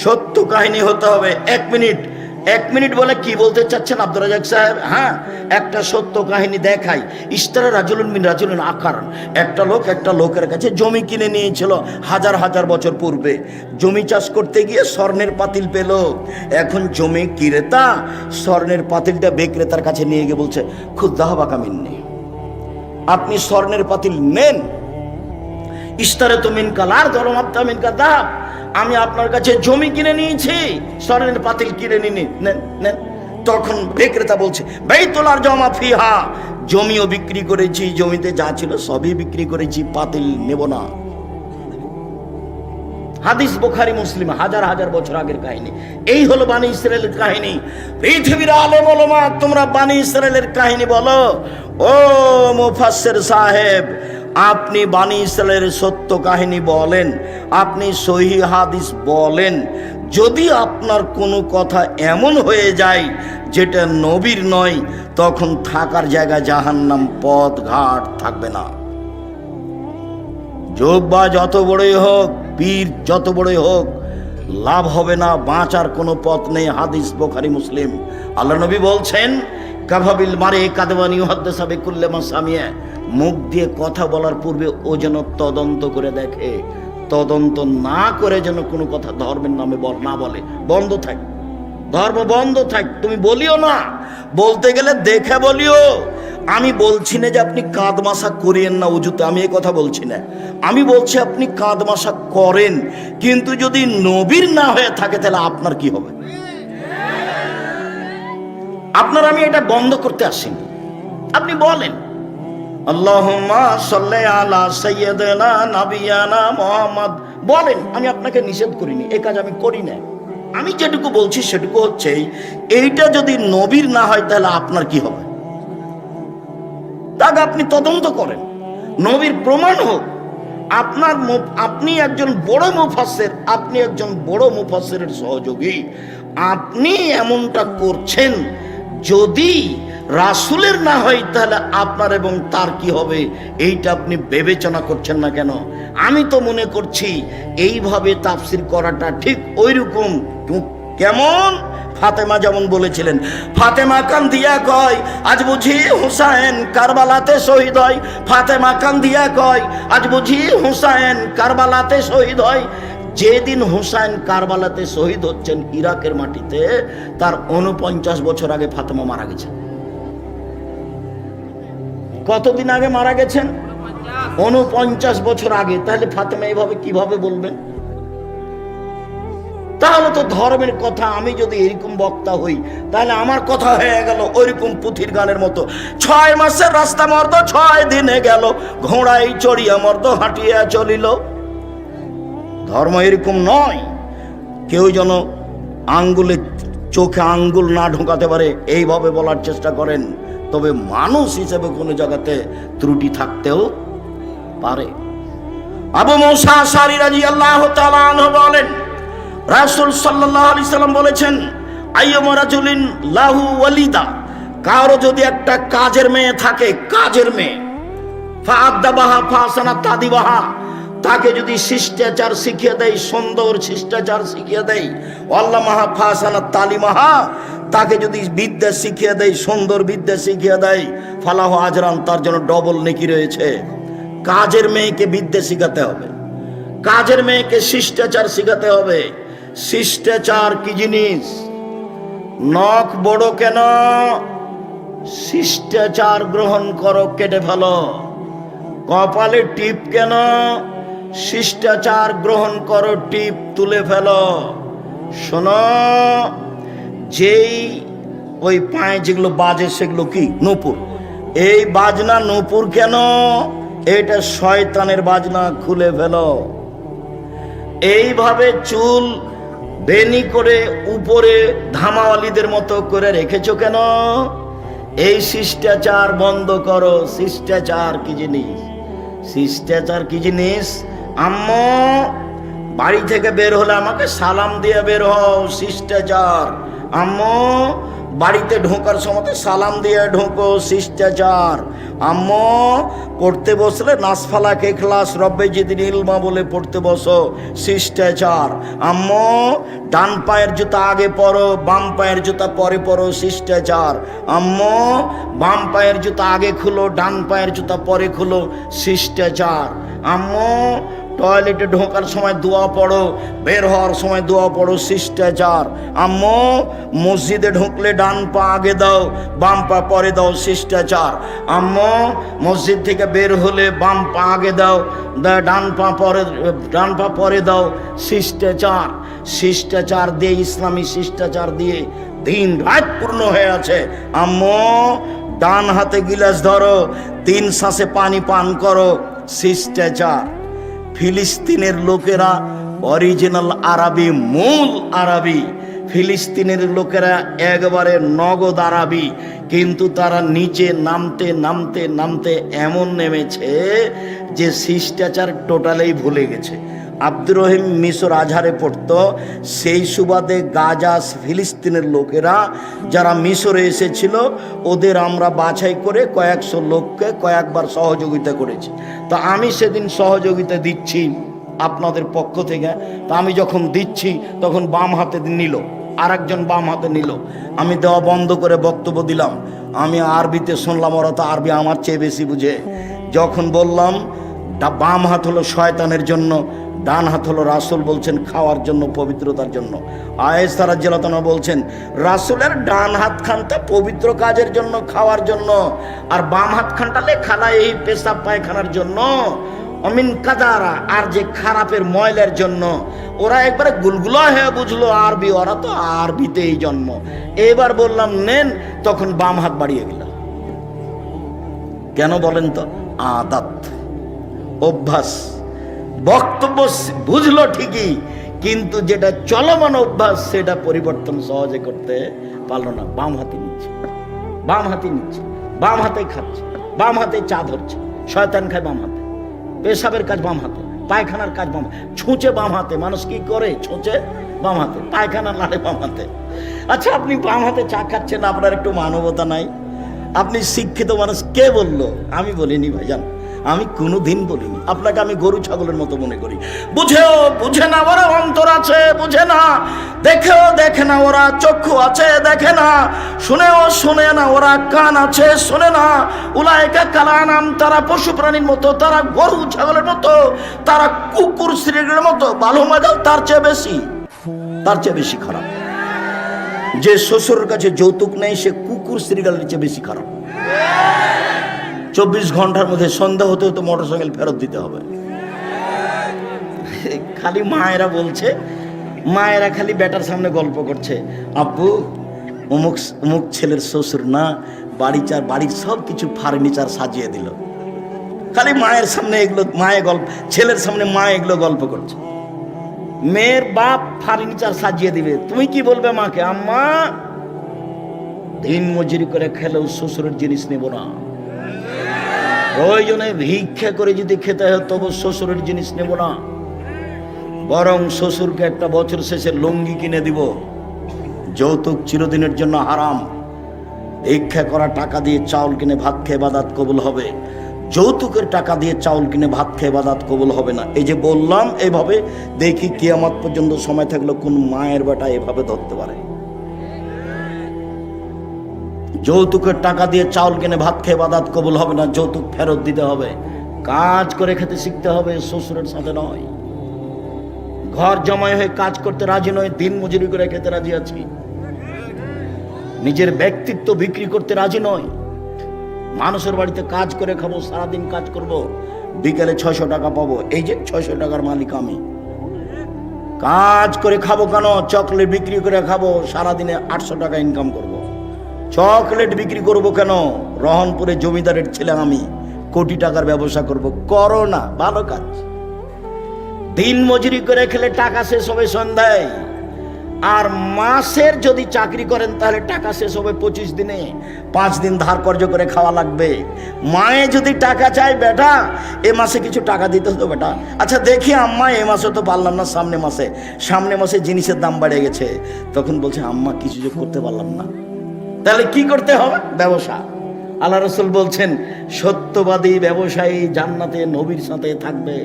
সত্য কাহিনী হতে হবে। 1 মিনিট, 1 মিনিট বলে কি বলতে চাচ্ছেন আব্দুর রাজ্জাক সাহেব? হ্যাঁ, একটা সত্য কাহিনী দেখাই। ইস্তারা রাজুলুন মিন রাজুলিন আকার। একটা লোক একটা লোকের কাছে জমি কিনে নিয়েছিল হাজার হাজার বছর পূর্বে। জমি চাষ করতে গিয়ে স্বর্ণের পাতিল পেল। এখন জমি ক্রেতা স্বর্ণের পাতিলটা বিক্রেতার কাছে নিয়ে গিয়ে বলছে, খুদ্দাহ বাকা মিন্নি, আপনি স্বর্ণের পাতিল নেন। ইস্তারে তো মিনকাল আর ধরমাত্তা মিনকা দাব, আমি আপনার কাছে জমি কিনে নিয়েছি, স্বর্ণের পাতিল কিনে নেন। তখন বিক্রেতা বলছে, বাইতুল আর জমা ফিহা, জমিও বিক্রি করেছি, জমিতে যা ছিল সবই বিক্রি করেছি, পাতিল নেব না। হাদিস বুখারী মুসলিম, হাজার হাজার বছর আগের কাহিনী। এই হলো বানি ইসরায়েলের কাহিনী। পৃথিবীর আলেম ওলামা, তোমরা বানি ইসরায়েলের কাহিনী বলো। ও মুফাসসির সাহেব, আপনি বানি ইসরায়েলের সত্য কাহিনী বলেন, আপনি সহিহ হাদিস বলেন। যদি আপনার কোনো কথা এমন হয়ে যায় যেটা নবীর নয়, তখন থাকার জায়গা জাহান্নাম, পথ ঘাট থাকবে না। যোদ্ধা যত বড়ই হোক, বীর যত বড়ই হোক, লাভ হবে না, বাঁচার কোনো পথ নেই। হাদিস বুখারী মুসলিম। আল্লাহ নবী বলছেন, কাভাবিল মারে কাদবানি হাদ্দাসা বিকুল্লি মা সামিয়া, মুখ দিয়ে কথা বলার পূর্বে ও যেন তদন্ত করে দেখে। তদন্ত না করে যেন কোনো কথা ধর্মের নামে না বলে, বন্ধ থাক, ধর্ম বন্ধ থাক। তুমি বলিও না, বলতে গেলে দেখে বলিও। আমি বলছি না যে আপনি কাঁদ মাসা করিয়েন না উজুতে, আমি এই কথা বলছি না। আমি বলছি আপনি কাঁদ মাসা করেন, কিন্তু যদি নবীর না হয়ে থাকে তাহলে আপনার কি হবে? আপনার আমি এটা বন্ধ করতে আসিনি। আপনি বলেন, আল্লাহুম্মা সাল্লি আলা সাইয়্যিদিনা নাবিয়ানা মুহাম্মদ, বলেন। আমি আপনাকে নিষেধ করিনি, এই কাজ আমি করি না। আমি যেটুকু বলছি সেটুকু হচ্ছে, এইটা যদি নবীর না হয় তাহলে আপনার কি হবে? তা আগে আপনি তদন্ত করেন, নবীর প্রমাণ হোক। আপনি একজন বড় মুফাসসির, আপনি একজন বড় মুফাসসিরের সহযোগী, আপনি এমনটা করছেন। যদি রাসূলের না হয় তাহলে আপনার এবং তার কি হবে, এইটা আপনি বিবেচনা করছেন না কেন? আমি তো মনে করছি এইভাবে তাফসীর করাটা ঠিক ওইরকম। কেমন? ফাতেমা যেমন বলেছিলেন, ফাতেমা কান্দিয়া কয় আজ বুঝি হুসাইন কারবালাতে শহীদ হয়। ফাতেমা কান্দিয়া কয় আজ বুঝি হুসাইন কারবালাতে শহীদ হয়। যেদিন হুসাইন কারবালাতে শহীদ হচ্ছেন ইরাকের মাটিতে, তার 49 বছর আগে ফাতেমা মারা গেছেন। কতদিন আগে মারা গেছেন? 49 বছর আগে। তাহলে ফাতেমা এইভাবে কিভাবে বলবেন? তাহলে তো ধর্মের কথা, আমি যদি এরকম বক্তা হই তাহলে আমার কথা হয়ে গেল ওইরকম পুথির গানের মতো, 6 মাসের রাস্তা মর্দ 6 দিনে গেল, ঘোড়ায় চড়িয়া মর্দ হাঁটিয়া চলিল। ধর্ম এরকম নয়। কেউ যেন আঙ্গুলে চোখে আঙ্গুল না ঢোকাতে পারে এইভাবে বলার চেষ্টা করেন। তবে মানুষ হিসেবে কোনো জায়গাতে ত্রুটি থাকতেও পারে। আবু মুসা আশআরী রাদিয়াল্লাহু তাআলা আনহু বলেন, রাসূল সাল্লাল্লাহু আলাইহি সাল্লাম বলেছেন, আইয়ুমা রাজুলিন লাহু ওয়ালিদা, কারো যদি একটা কাজের মেয়ে থাকে, কাজের মেয়ে, ফাআদাবাহা ফাসানা তাদিবাহা, তাকে যদি শিষ্টাচার শিখিয়ে দেয়, সুন্দর শিষ্টাচার শিখিয়ে দেয়, আল্লামাহা ফাসানা তালিমাহা, তাকে যদি বিদ্যা শিখিয়ে দেয়, সুন্দর বিদ্যা শিখিয়ে দেয়, ফালাহু আজরান, তার জন্য ডবল নেকি রয়েছে। কাজের মেয়েকে বিদ্যা শিখাতে হবে, কাজের মেয়েকে শিষ্টাচার শিখাতে হবে। শিষ্টাচার কি জিনিস? নখ বড় কেন? শিষ্টাচার গ্রহণ করো, কেটে ফেলো। কপালে টিপ কেন? শিষ্টাচার গ্রহণ করো, টিপ তুলে ফেলো। শোনো, যেই ওই পায়ে যেগুলো বাজে সেগুলো কি? নূপুর। এই বাজনা নূপুর কেন? এটা শয়তানের বাজনা, খুলে ফেলো। এইভাবে চুল বেনি করে উপরে ধামাওয়ালিদের মতো করে রেখেছো কেন? এই শিষ্টাচার বন্ধ করো। শিষ্টাচার কি জিনিস? শিষ্টাচার কি জিনিস? আম্মু বাড়ি থেকে বের হলে আমাকে সালাম দিয়ে বের হও, শিষ্টাচার। আম্মু বাড়িতে ঢোকার সময় সালাম দিয়ে ঢোকো, শিষ্টাচার। আম্মু পড়তে বসলে নাসফালাক ইখলাস রব্বে জিদনি ইলমা বলে পড়তে বসো, শিষ্টাচার। আম্মু ডান পায়ের জুতা আগে পরো, বাম পায়ের জুতা পরে পরো, শিষ্টাচার। আম্মু বাম পায়ের জুতা আগে খুলো, ডান পায়ের জুতা পরে খুলো, শিষ্টাচার। আম্মু টয়লেটে ঢোকার সময় দোয়া পড়ো, বের হওয়ার সময় দোয়া পড়ো, শিষ্টাচার। আম্মু মসজিদে ঢুকলে ডান পা আগে দাও, বাম পা পরে দাও, শিষ্টাচার। আম্মু মসজিদ থেকে বের হলে বাম পা আগে দাও, ডান পা পরে দাও, শিষ্টাচার। শিষ্টাচার দিয়ে, ইসলামী শিষ্টাচার দিয়ে দিন রাত পূর্ণ হয়ে আছে। আম্মু ডান হাতে গিলাস ধরো, 3 শ্বাসে পানি পান করো, শিষ্টাচার। ফিলিস্তিনের লোকেরা অরিজিনাল আরবি, মূল আরবি। ফিলিস্তিনের লোকেরা একবারে নগদ আরবি, কিন্তু তারা নিচে নামতে নামতে নামতে এমন নেমেছে যে শিষ্টাচার টোটালেই ভুলে গেছে। আব্দুর রহিম মিশর আজহারে পড়তো, সেই সুবাদে গাজা ফিলিস্তিনের লোকেরা যারা মিশরে এসেছিল, ওদের আমরা বাছাই করে কয়েকশো লোককে কয়েকবার সহযোগিতা করেছি। তা আমি সেদিন সহযোগিতা দিচ্ছি আপনাদের পক্ষ থেকে। তা আমি যখন দিচ্ছি তখন বাম হাতে নিল, আর একজন বাম হাতে নিল। আমি দেওয়া বন্ধ করে বক্তব্য দিলাম। আমি আরবিতে শুনলাম, ওরা তো আরবি আমার চেয়ে বেশি বুঝে। যখন বললাম বাম হাত হলো শয়তানের জন্য, ডান হাত হলো রাসূল বলছেন খাওয়ার জন্য, পবিত্রতার জন্য। আয়েশা রাদিয়াল্লাহু আনহা বলছেন রাসূলের ডান হাত খানটা পবিত্র কাজের জন্য, খাওয়ার জন্য, আর বাম হাত খানটা লেখালা এই পেশাব পায়খানার জন্য, অমিন কাদারা, আর যে খারাপের ময়লার জন্য। ওরা একবারে গুলগুলা হয়ে বুঝলো আরবি, ওরা তো আরবিতেই জন্ম। এবার বললাম নেন, তখন বাম হাত বাড়িয়ে গেল। কেন বলেন তো? আদাত, অভ্যাস। বক্তব্য বুঝলো ঠিকই, কিন্তু যেটা চলমান অভ্যাস সেটা পরিবর্তন সহজে করতে পারলো না। বাম হাতে নিচ্ছে, বাম হাতে নিচ্ছে, বাম হাতে খাচ্ছে। বাম হাতে চা ধরছে, শয়তান খায় বাম হাতে, পেশাবের কাজ বাম হাতে, পায়খানার কাজ বাম হাতে, ছুঁচে বাম হাতে। মানুষ কি করে? ছুঁচে বাম হাতে, পায়খানা লাড়ে বাম হাতে। আচ্ছা, আপনি বাম হাতে চা খাচ্ছেন, আপনার একটু মানবতা নাই? আপনি শিক্ষিত মানুষ, কে বললো? আমি বলিনি ভাইজান, আমি কোনোদিন বলিনি। আপনাকে আমি গরু ছাগলের মতো মনে করি। বুঝেও বুঝে না ওরা, অন্তর আছে বুঝে না, দেখেও দেখে না ওরা, চক্ষু আছে দেখে না, শুনেও শুনে না ওরা, কান আছে শোনে না। উলাইকা কালানাম, তারা পশু প্রাণীর মতো, তারা গরু ছাগলের মতো, তারা কুকুর শ্রীর মতো। ভালো মজা তার চেয়ে বেশি, তার চেয়ে বেশি খারাপ। যে শ্বশুরের কাছে যৌতুক নেই সে কুকুর শ্রীগালের চেয়ে বেশি খারাপ। 24 ঘন্টার মধ্যে সন্ধ্যা হতে হতে মোটরসাইকেল ফেরত দিতে হবে। খালি মায়েরা বলছে, মায়েরা খালি বেটার সামনে গল্প করছে, আব্বু অমুক অমুক ছেলের শ্বশুর না বাড়ির সব কিছু ফার্নিচার সাজিয়ে দিল। খালি মায়ের সামনে এগুলো, মায়ের গল্প, ছেলের সামনে মা এগুলো গল্প করছে। মেয়ের বাপ ফার্নিচার সাজিয়ে দিবে, তুমি কি বলবে মাকে? আম্মা দিন মজুরি করে খেলেও শ্বশুরের জিনিস নেব না, প্রয়োজনে ভিক্ষা করে যদি খেতে হয় তবু শ্বশুরের জিনিস নেব না, বরং শ্বশুরকে একটা বছর শেষে লুঙ্গি কিনে দিব। যৌতুক চিরদিনের জন্য হারাম। ভিক্ষা করা টাকা দিয়ে চাউল কিনে ভাত খেয়ে ইবাদত কবুল হবে, যৌতুকের টাকা দিয়ে চাউল কিনে ভাত খেয়ে ইবাদত কবুল হবে না। এই যে বললাম, এইভাবে দেখি কিয়ামত পর্যন্ত সময় থাকলে কোন মায়ের বেটা এভাবে ধরতে পারে। যৌতুকের টাকা দিয়ে চাউল কিনে ভাত খেয়ে ইবাদত কবুল হবে না, যৌতুক ফেরত দিতে হবে। কাজ করে খেতে শিখতে হবে, শ্বশুরের সাথে নয়। ঘর জমাই হয়ে কাজ করতে রাজি নয়, দিন মজুরি করে খেতে রাজি আছি। নিজের ব্যক্তিত্ব বিক্রি করতে রাজি নয়। মানুষের বাড়িতে কাজ করে খাবো, সারাদিন কাজ করব, বিকেলে 600 টাকা পাবো। এই যে 600 টাকার মালিক আমি। কাজ করে খাবো কেন? চকলেট বিক্রি করে খাবো, সারাদিনে 800 টাকা ইনকাম করব। চকলেট বিক্রি করব কেন? রহনপুরে জমিদারের ছেলে আমি, কোটি টাকার ব্যবসা করব। করো না, ভালো কাজ। দিন মজুরি করে খেলে টাকা শেষ হবে সন্ধ্যায়, আর মাসের যদি চাকরি করেন তাহলে টাকা শেষ হবে 25 দিনে। 5 দিন ধার কর্জ করে খাওয়া লাগবে। মায়ে যদি টাকা চায়, বেটা এ মাসে কিছু টাকা দিতে হতো বেটা। আচ্ছা দেখি আম্মা, এ মাসে তো পারলাম না, সামনে মাসে জিনিসের দাম বেড়ে গেছে। তখন বলছে আম্মা কিছু যে করতে পারলাম না। তাহলে কি করতে হবে? ব্যবসা। আল্লাহ রাসূল বলছেন, সত্যবাদী ব্যবসায়ী জান্নাতে নবীর সাথে থাকবে।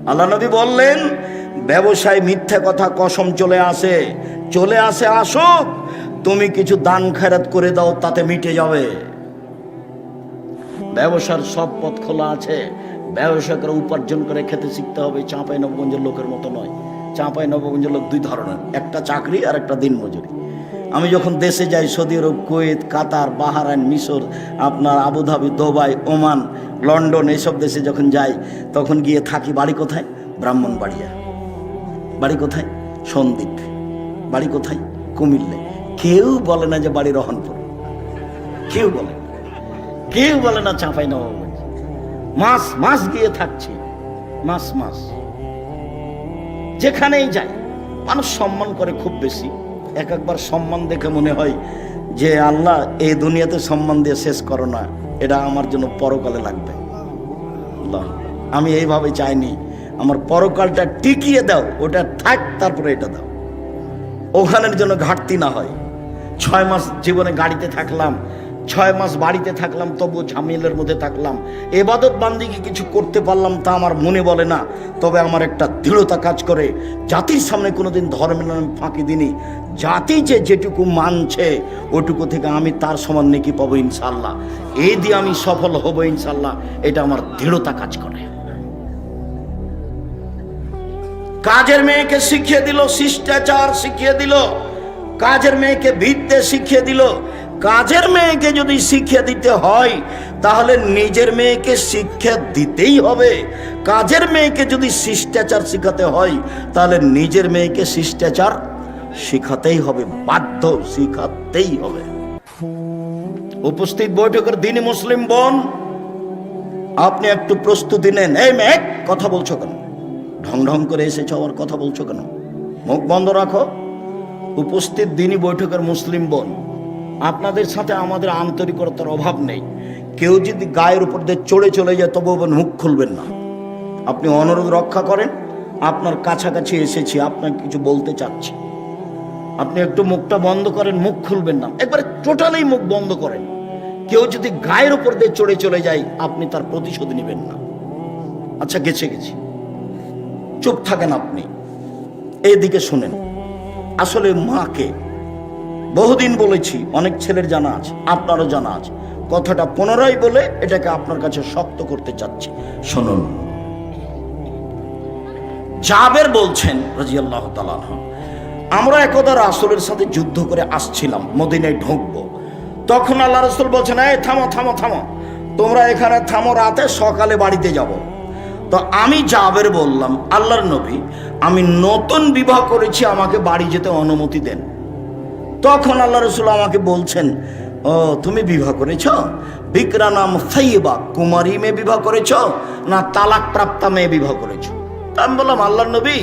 আল্লাহ নবী বললেন, ব্যবসায় মিথ্যা কথা কসম চলে আসে আসুক, তুমি কিছু দান খেরাত করে দাও, তাতে মিটে যাবে। ব্যবসার সব পথ খোলা আছে। ব্যবসা করে উপার্জন করে খেতে শিখতে হবে। চাঁপাইনবাবগঞ্জের লোকের মতো নয়। চাঁপাইনবাবগঞ্জের লোক 2 ধরনের, একটা চাকরি আর একটা দিন মজুরি। আমি যখন দেশে যাই, সৌদি আরব, কুয়েত, কাতার, বাহরাইন, মিশর, আপনার আবুধাবি, দুবাই, ওমান, লন্ডন, এইসব দেশে যখন যাই তখন গিয়ে থাকি। বাড়ি কোথায়? ব্রাহ্মণবাড়িয়া। বাড়ি কোথায়? সন্দ্বীপ। বাড়ি কোথায়? কুমিল্লা। কেউ বলে না যে বাড়ি রহনপুর, কেউ বলে না চাঁপাইনবাবগঞ্জ। মাস গিয়ে থাকছি, মাস যেখানেই যাই মানুষ সম্মান করে খুব বেশি। একবার সম্মান দেখে মনে হয় যে আল্লাহ এই দুনিয়াতে সম্মান দিয়ে শেষ করো না, এটা আমার জন্য পরকালে লাগবে। আল্লাহ, আমি এইভাবে চাইনি, আমার পরকালটা টিকিয়ে দাও, ওটা থাক, তারপরে এটা দাও, ওখানের জন্য ঘাটতি না হয়। 6 মাস জীবনে গাড়িতে থাকলাম, 6 মাস বাড়িতে থাকলাম, তবু ঝামেলার মধ্যে থাকলাম। ইবাদত বান্দিকে কিছু করতে পারলাম তা আমার মনে বলে না, তবে আমার একটা দৃঢ়তা কাজ করে। জাতির সামনে কোনোদিন ধর্মের নামে ফাঁকি দিনি। জাতি যে যেটুকু মানছে ওটুকু থেকে আমি তার সমান নেকি পাবো ইনশাল্লাহ। এই দিয়ে আমি সফল হব ইনশাল্লাহ, এটা আমার দৃঢ়তা কাজ করে। কাজের মেয়েকে শিখিয়ে দিল, শিষ্টাচার শিখিয়ে দিল, কাজের মেয়েকে বিদ্যে শিখিয়ে দিল। কাজের মেয়েকে যদি শিক্ষা দিতে হয় তাহলে নিজের মেয়েকে শিক্ষা দিতেই হবে। কাজের মেয়েকে যদি শিষ্টাচার শিখাতে হয় তাহলে নিজের মেয়েকে শিষ্টাচার শিখাতেই হবে, বাধ্য, শিখাতেই হবে। উপস্থিত বৈঠকের দিনই মুসলিম বোন, আপনি একটু প্রস্তুতি নেন। এই মেয়ে, কথা বলছো কেন? ঢং ঢং করে এসেছো, আবার কথা বলছো কেন? মুখ বন্ধ রাখো। উপস্থিত দিনই বৈঠকের মুসলিম বোন, আপনাদের সাথে আমাদের আন্তরিকতার অভাব নেই, কেউ যদি গায়ের উপর দিয়ে চড়ে চলে যায় তবু মুখ খুলবেন না। আপনি অনুরোধ রক্ষা করেন, আপনার কাছাকাছি এসেছি, আপনাকে কিছু বলতে চাচ্ছি, আপনি একটু মুখটা বন্ধ করেন, মুখ খুলবেন না, একবারে টোটালি মুখ বন্ধ করেন। কেউ যদি গায়ের উপর দিয়ে চড়ে চলে যায় আপনি তার প্রতিশোধ নেবেন না। আচ্ছা গেছে, চুপ থাকেন আপনি। এইদিকে শুনেন, আসলে মাকে বহুদিন বলেছি, অনেক ছেলের জানা আছে, আপনারও জানা আছে, কথাটা পুনরায় বলে এটাকে আপনার কাছে শক্ত করতে চাচ্ছি। শুনুন, জাবের বলছেন রাদিয়াল্লাহু তাআলা আনহু, আমরা একদা রাসূলের সাথে যুদ্ধ করে আসছিলাম, মদিনায় ঢুকবো। তখন আল্লাহ রাসূল বলছেন, এই থামো থামো থামো, তোমরা এখানে থামো, রাতে সকালে বাড়িতে যাব। তো আমি জাবের বললাম, আল্লাহর নবী, আমি নতুন বিবাহ করেছি, আমাকে বাড়ি যেতে অনুমতি দেন। তখন আল্লাহ রাসূল আমাকে বলছেন, ও তুমি বিবাহ করেছ? বিকরা নাম সাইয়্যিবা, কুমারী মেয়ে বিবাহ করেছ না তালাক প্রাপ্তা মেয়ে বিবাহ করেছ? তা আমি বললাম, আল্লাহর নবী,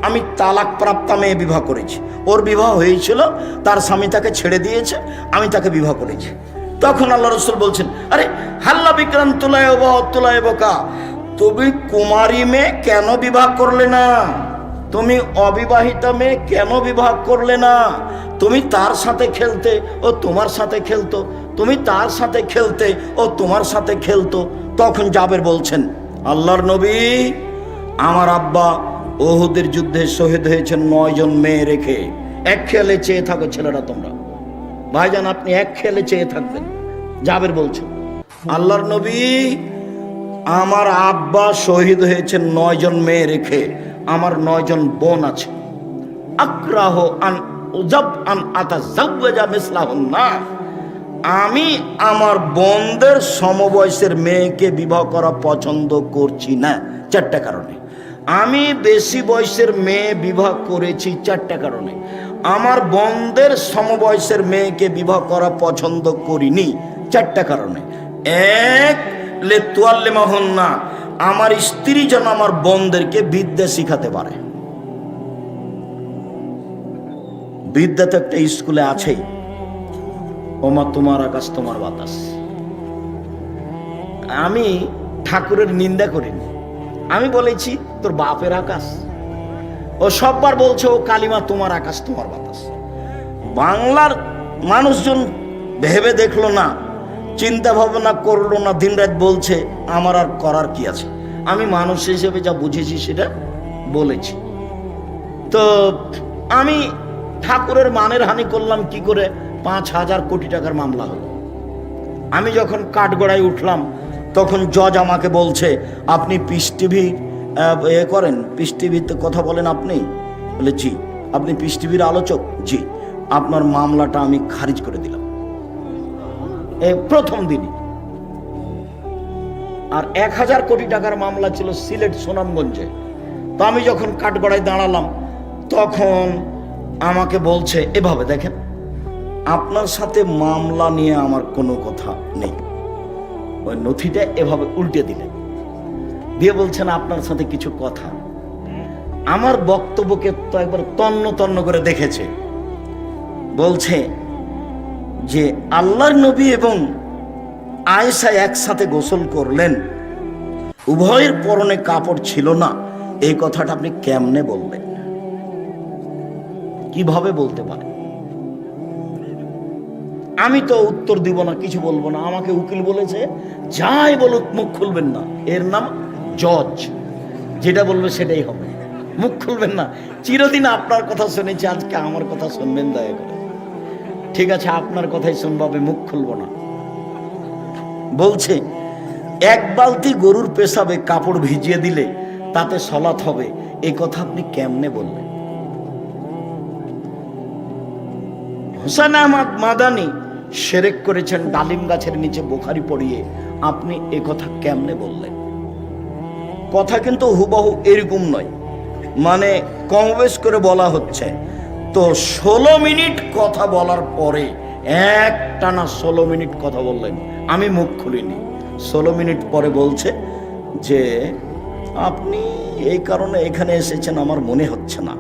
আমি তালাক প্রাপ্তা মেয়ে বিবাহ করেছি। ওর বিবাহ হয়েছিল, তার স্বামী তাকে ছেড়ে দিয়েছে, আমি তাকে বিবাহ করেছি। তখন আল্লাহ রাসূল বলছেন, আরে হাল্লা বিক্রান তুলায় বোকা, তুমি কুমারী মেয়ে কেন বিবাহ করলে না? তুমি অবিবাহিতা মেয়ে কেন বিবাহ করলে না? তুমি তার সাথে খেলতে, ও তোমার সাথে খেলতো, তুমি তার সাথে খেলতে, ও তোমার সাথে খেলতো। তখন জাবের বলছেন, আল্লাহর নবী, আমার আব্বা উহুদের যুদ্ধে শহীদ হয়েছেন 9 জন মেয়ে রেখে। এক খেয়ালে চেয়ে থাকো ছেলেরা তোমরা, ভাইজান আপনি এক খেয়ালে চেয়ে থাকবেন। জাবের বলছেন, আল্লাহর নবী, আমার আব্বা শহীদ হয়েছেন 9 জন মেয়ে রেখে, আমার 9 জন বোন আছে। আক্রাহ আন উজাব আন আতাজাওয়াজা মিসলাহুন্না, আমি আমার বোনদের সমবয়সের মেয়েকে বিবাহ করা পছন্দ করছি না 4টা কারণে। আমি বেশি বয়সের মেয়ে বিবাহ করেছি 4টা কারণে। আমার বোনদের সমবয়সের মেয়েকে বিবাহ করা পছন্দ করিনি 4টা কারণে। এক, লিতুআল্লিমাহুন্না, আমার স্ত্রী যেন আমার বোনদেরকে বিদ্যা শিখাতে পারে। বিদ্যা তো একটা স্কুলে আছেই, ওমা তোমার আকাশ তোমার বাতাস। আমি ঠাকুরের নিন্দা করিনি, আমি বলেছি তোর বাপের আকাশ। ও সববার বলছে ও কালিমা তোমার আকাশ তোমার বাতাস। বাংলার মানুষজন ভেবে দেখলো না, চিন্তা ভাবনা করলো না, দিনরাত বলছে, আমার আর করার কি আছে? আমি মানুষ হিসেবে যা বুঝেছি সেটা বলেছি। তো আমি ঠাকুরের মানের হানি করলাম কি করে? 5,000 কোটি টাকার মামলা হলো। আমি যখন কাঠগড়ায় উঠলাম তখন জজ আমাকে বলছে, আপনি পিস টিভি করেন, পিস টিভিতে কথা বলেন আপনি? বলে জি। আপনি পিস টিভির আলোচক? জি। আপনার মামলাটা আমি খারিজ করে দিলাম প্রথম দিনই। আর 1,000 কোটি টাকার মামলা ছিল সিলেট সুনামগঞ্জে। তো আমি যখন কাঠগড়ায় দাঁড়ালাম তখন আমাকে বলছে, এভাবে দেখেন, আপনার সাথে মামলা নিয়ে আমার কোনো কথা নেই। ওই নথিটা এভাবে উল্টে দিলেন, দিয়ে বলছেন আপনার সাথে কিছু কথা। আমার বক্তব্যকে তো একবার তন্ন তন্ন করে দেখেছে। বলছে যে আল্লাহর নবী এবং আয়েশা একসাথে গোসল করলেন, উভয়ের পরনে কাপড় ছিল না, এই কথাটা আপনি কেমনে বললেন? কিভাবে বলতে পারে? আমি তো উত্তর দিব না, কিছু বলবো না। আমাকে উকিল বলেছে, যাই বলুক মুখ খুলবেন না। এর নাম জজ, যেটা বলবে সেটাই হবে, মুখ খুলবেন না। চিরদিন আপনার কথা শুনেছি, আজকে আমার কথা শুনবেন দয়া করে। ঠিক আছে, আপনার কথাই শুনবো, আমি মুখ খুলবো না। বলছে 1 বালতি গরুর পেশাবে কাপড় ভিজিয়ে দিলে তাতে সলাত হবে, এই কথা আপনি কেমনে বললেন? হোসেন আহমদ মাদানি শিরক করেছেন ডালিম গাছের নিচে বুখারী পড়িয়ে, আপনি এ কথা কেমনে বললেন? কথা কিন্তু হুবহু এরকম নয়, মানে কম বেশ করে বলা হচ্ছে। তো 16 মিনিট কথা বলার পরে একটানা 16 মিনিট কথা বললেন, আমি মুখ খুলিনি। 16 মিনিট পরে বলছে যে আপনি এই কারণে এখানে এসেছেন আমার মনে হচ্ছে না,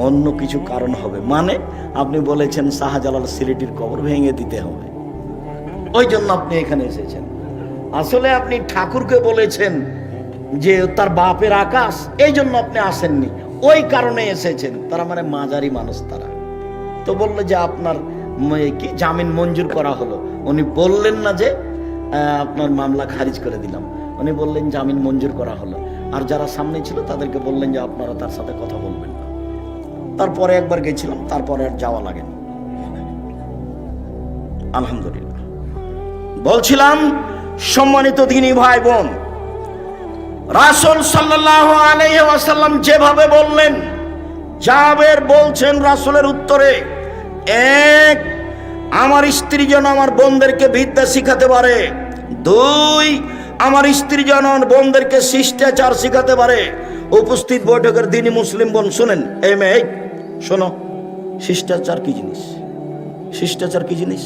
অন্য কিছু কারণ হবে। মানে আপনি বলেছেন শাহজালাল সিলেটির কবর ভেঙে দিতে হবে, ওই জন্য আপনি এখানে এসেছেন। আসলে আপনি ঠাকুরকে বলেছেন যে তার বাপের আকাশ, এই জন্য আপনি আসেননি, ওই কারণে এসেছেন। তারা মানে মাঝারি মানুষ তারা। তো বললো যে আপনার কি জামিন মঞ্জুর করা হলো। উনি বললেন না যে আপনার মামলা খারিজ করে দিলাম, উনি বললেন জামিন মঞ্জুর করা হলো। আর যারা সামনে ছিল তাদেরকে বললেন যে আপনারা তার সাথে কথা বলবেন না। তারপরে একবার গেছিলাম, তারপরে আর যাওয়া লাগেনি, আলহামদুলিল্লাহ। বলছিলাম সম্মানিত দ্বীনী ভাই বোন, রাসূল সাল্লাল্লাহু আলাইহি ওয়াসাল্লাম যেভাবে বললেন, জাবের বলছেন রাসূলের উত্তরে, এক, আমার স্ত্রী যেন আমার বোনদেরকে বিদ্যা শিখাতে পারে। দুই, আমার স্ত্রী যেন আমার বোনদেরকে শিষ্টাচার শিখাতে পারে। উপস্থিত বৈঠকের দ্বীনী মুসলিম বোন শুনেন, এই মেয়ে শোনো, শিষ্টাচার কি জিনিস? শিষ্টাচার কি জিনিস?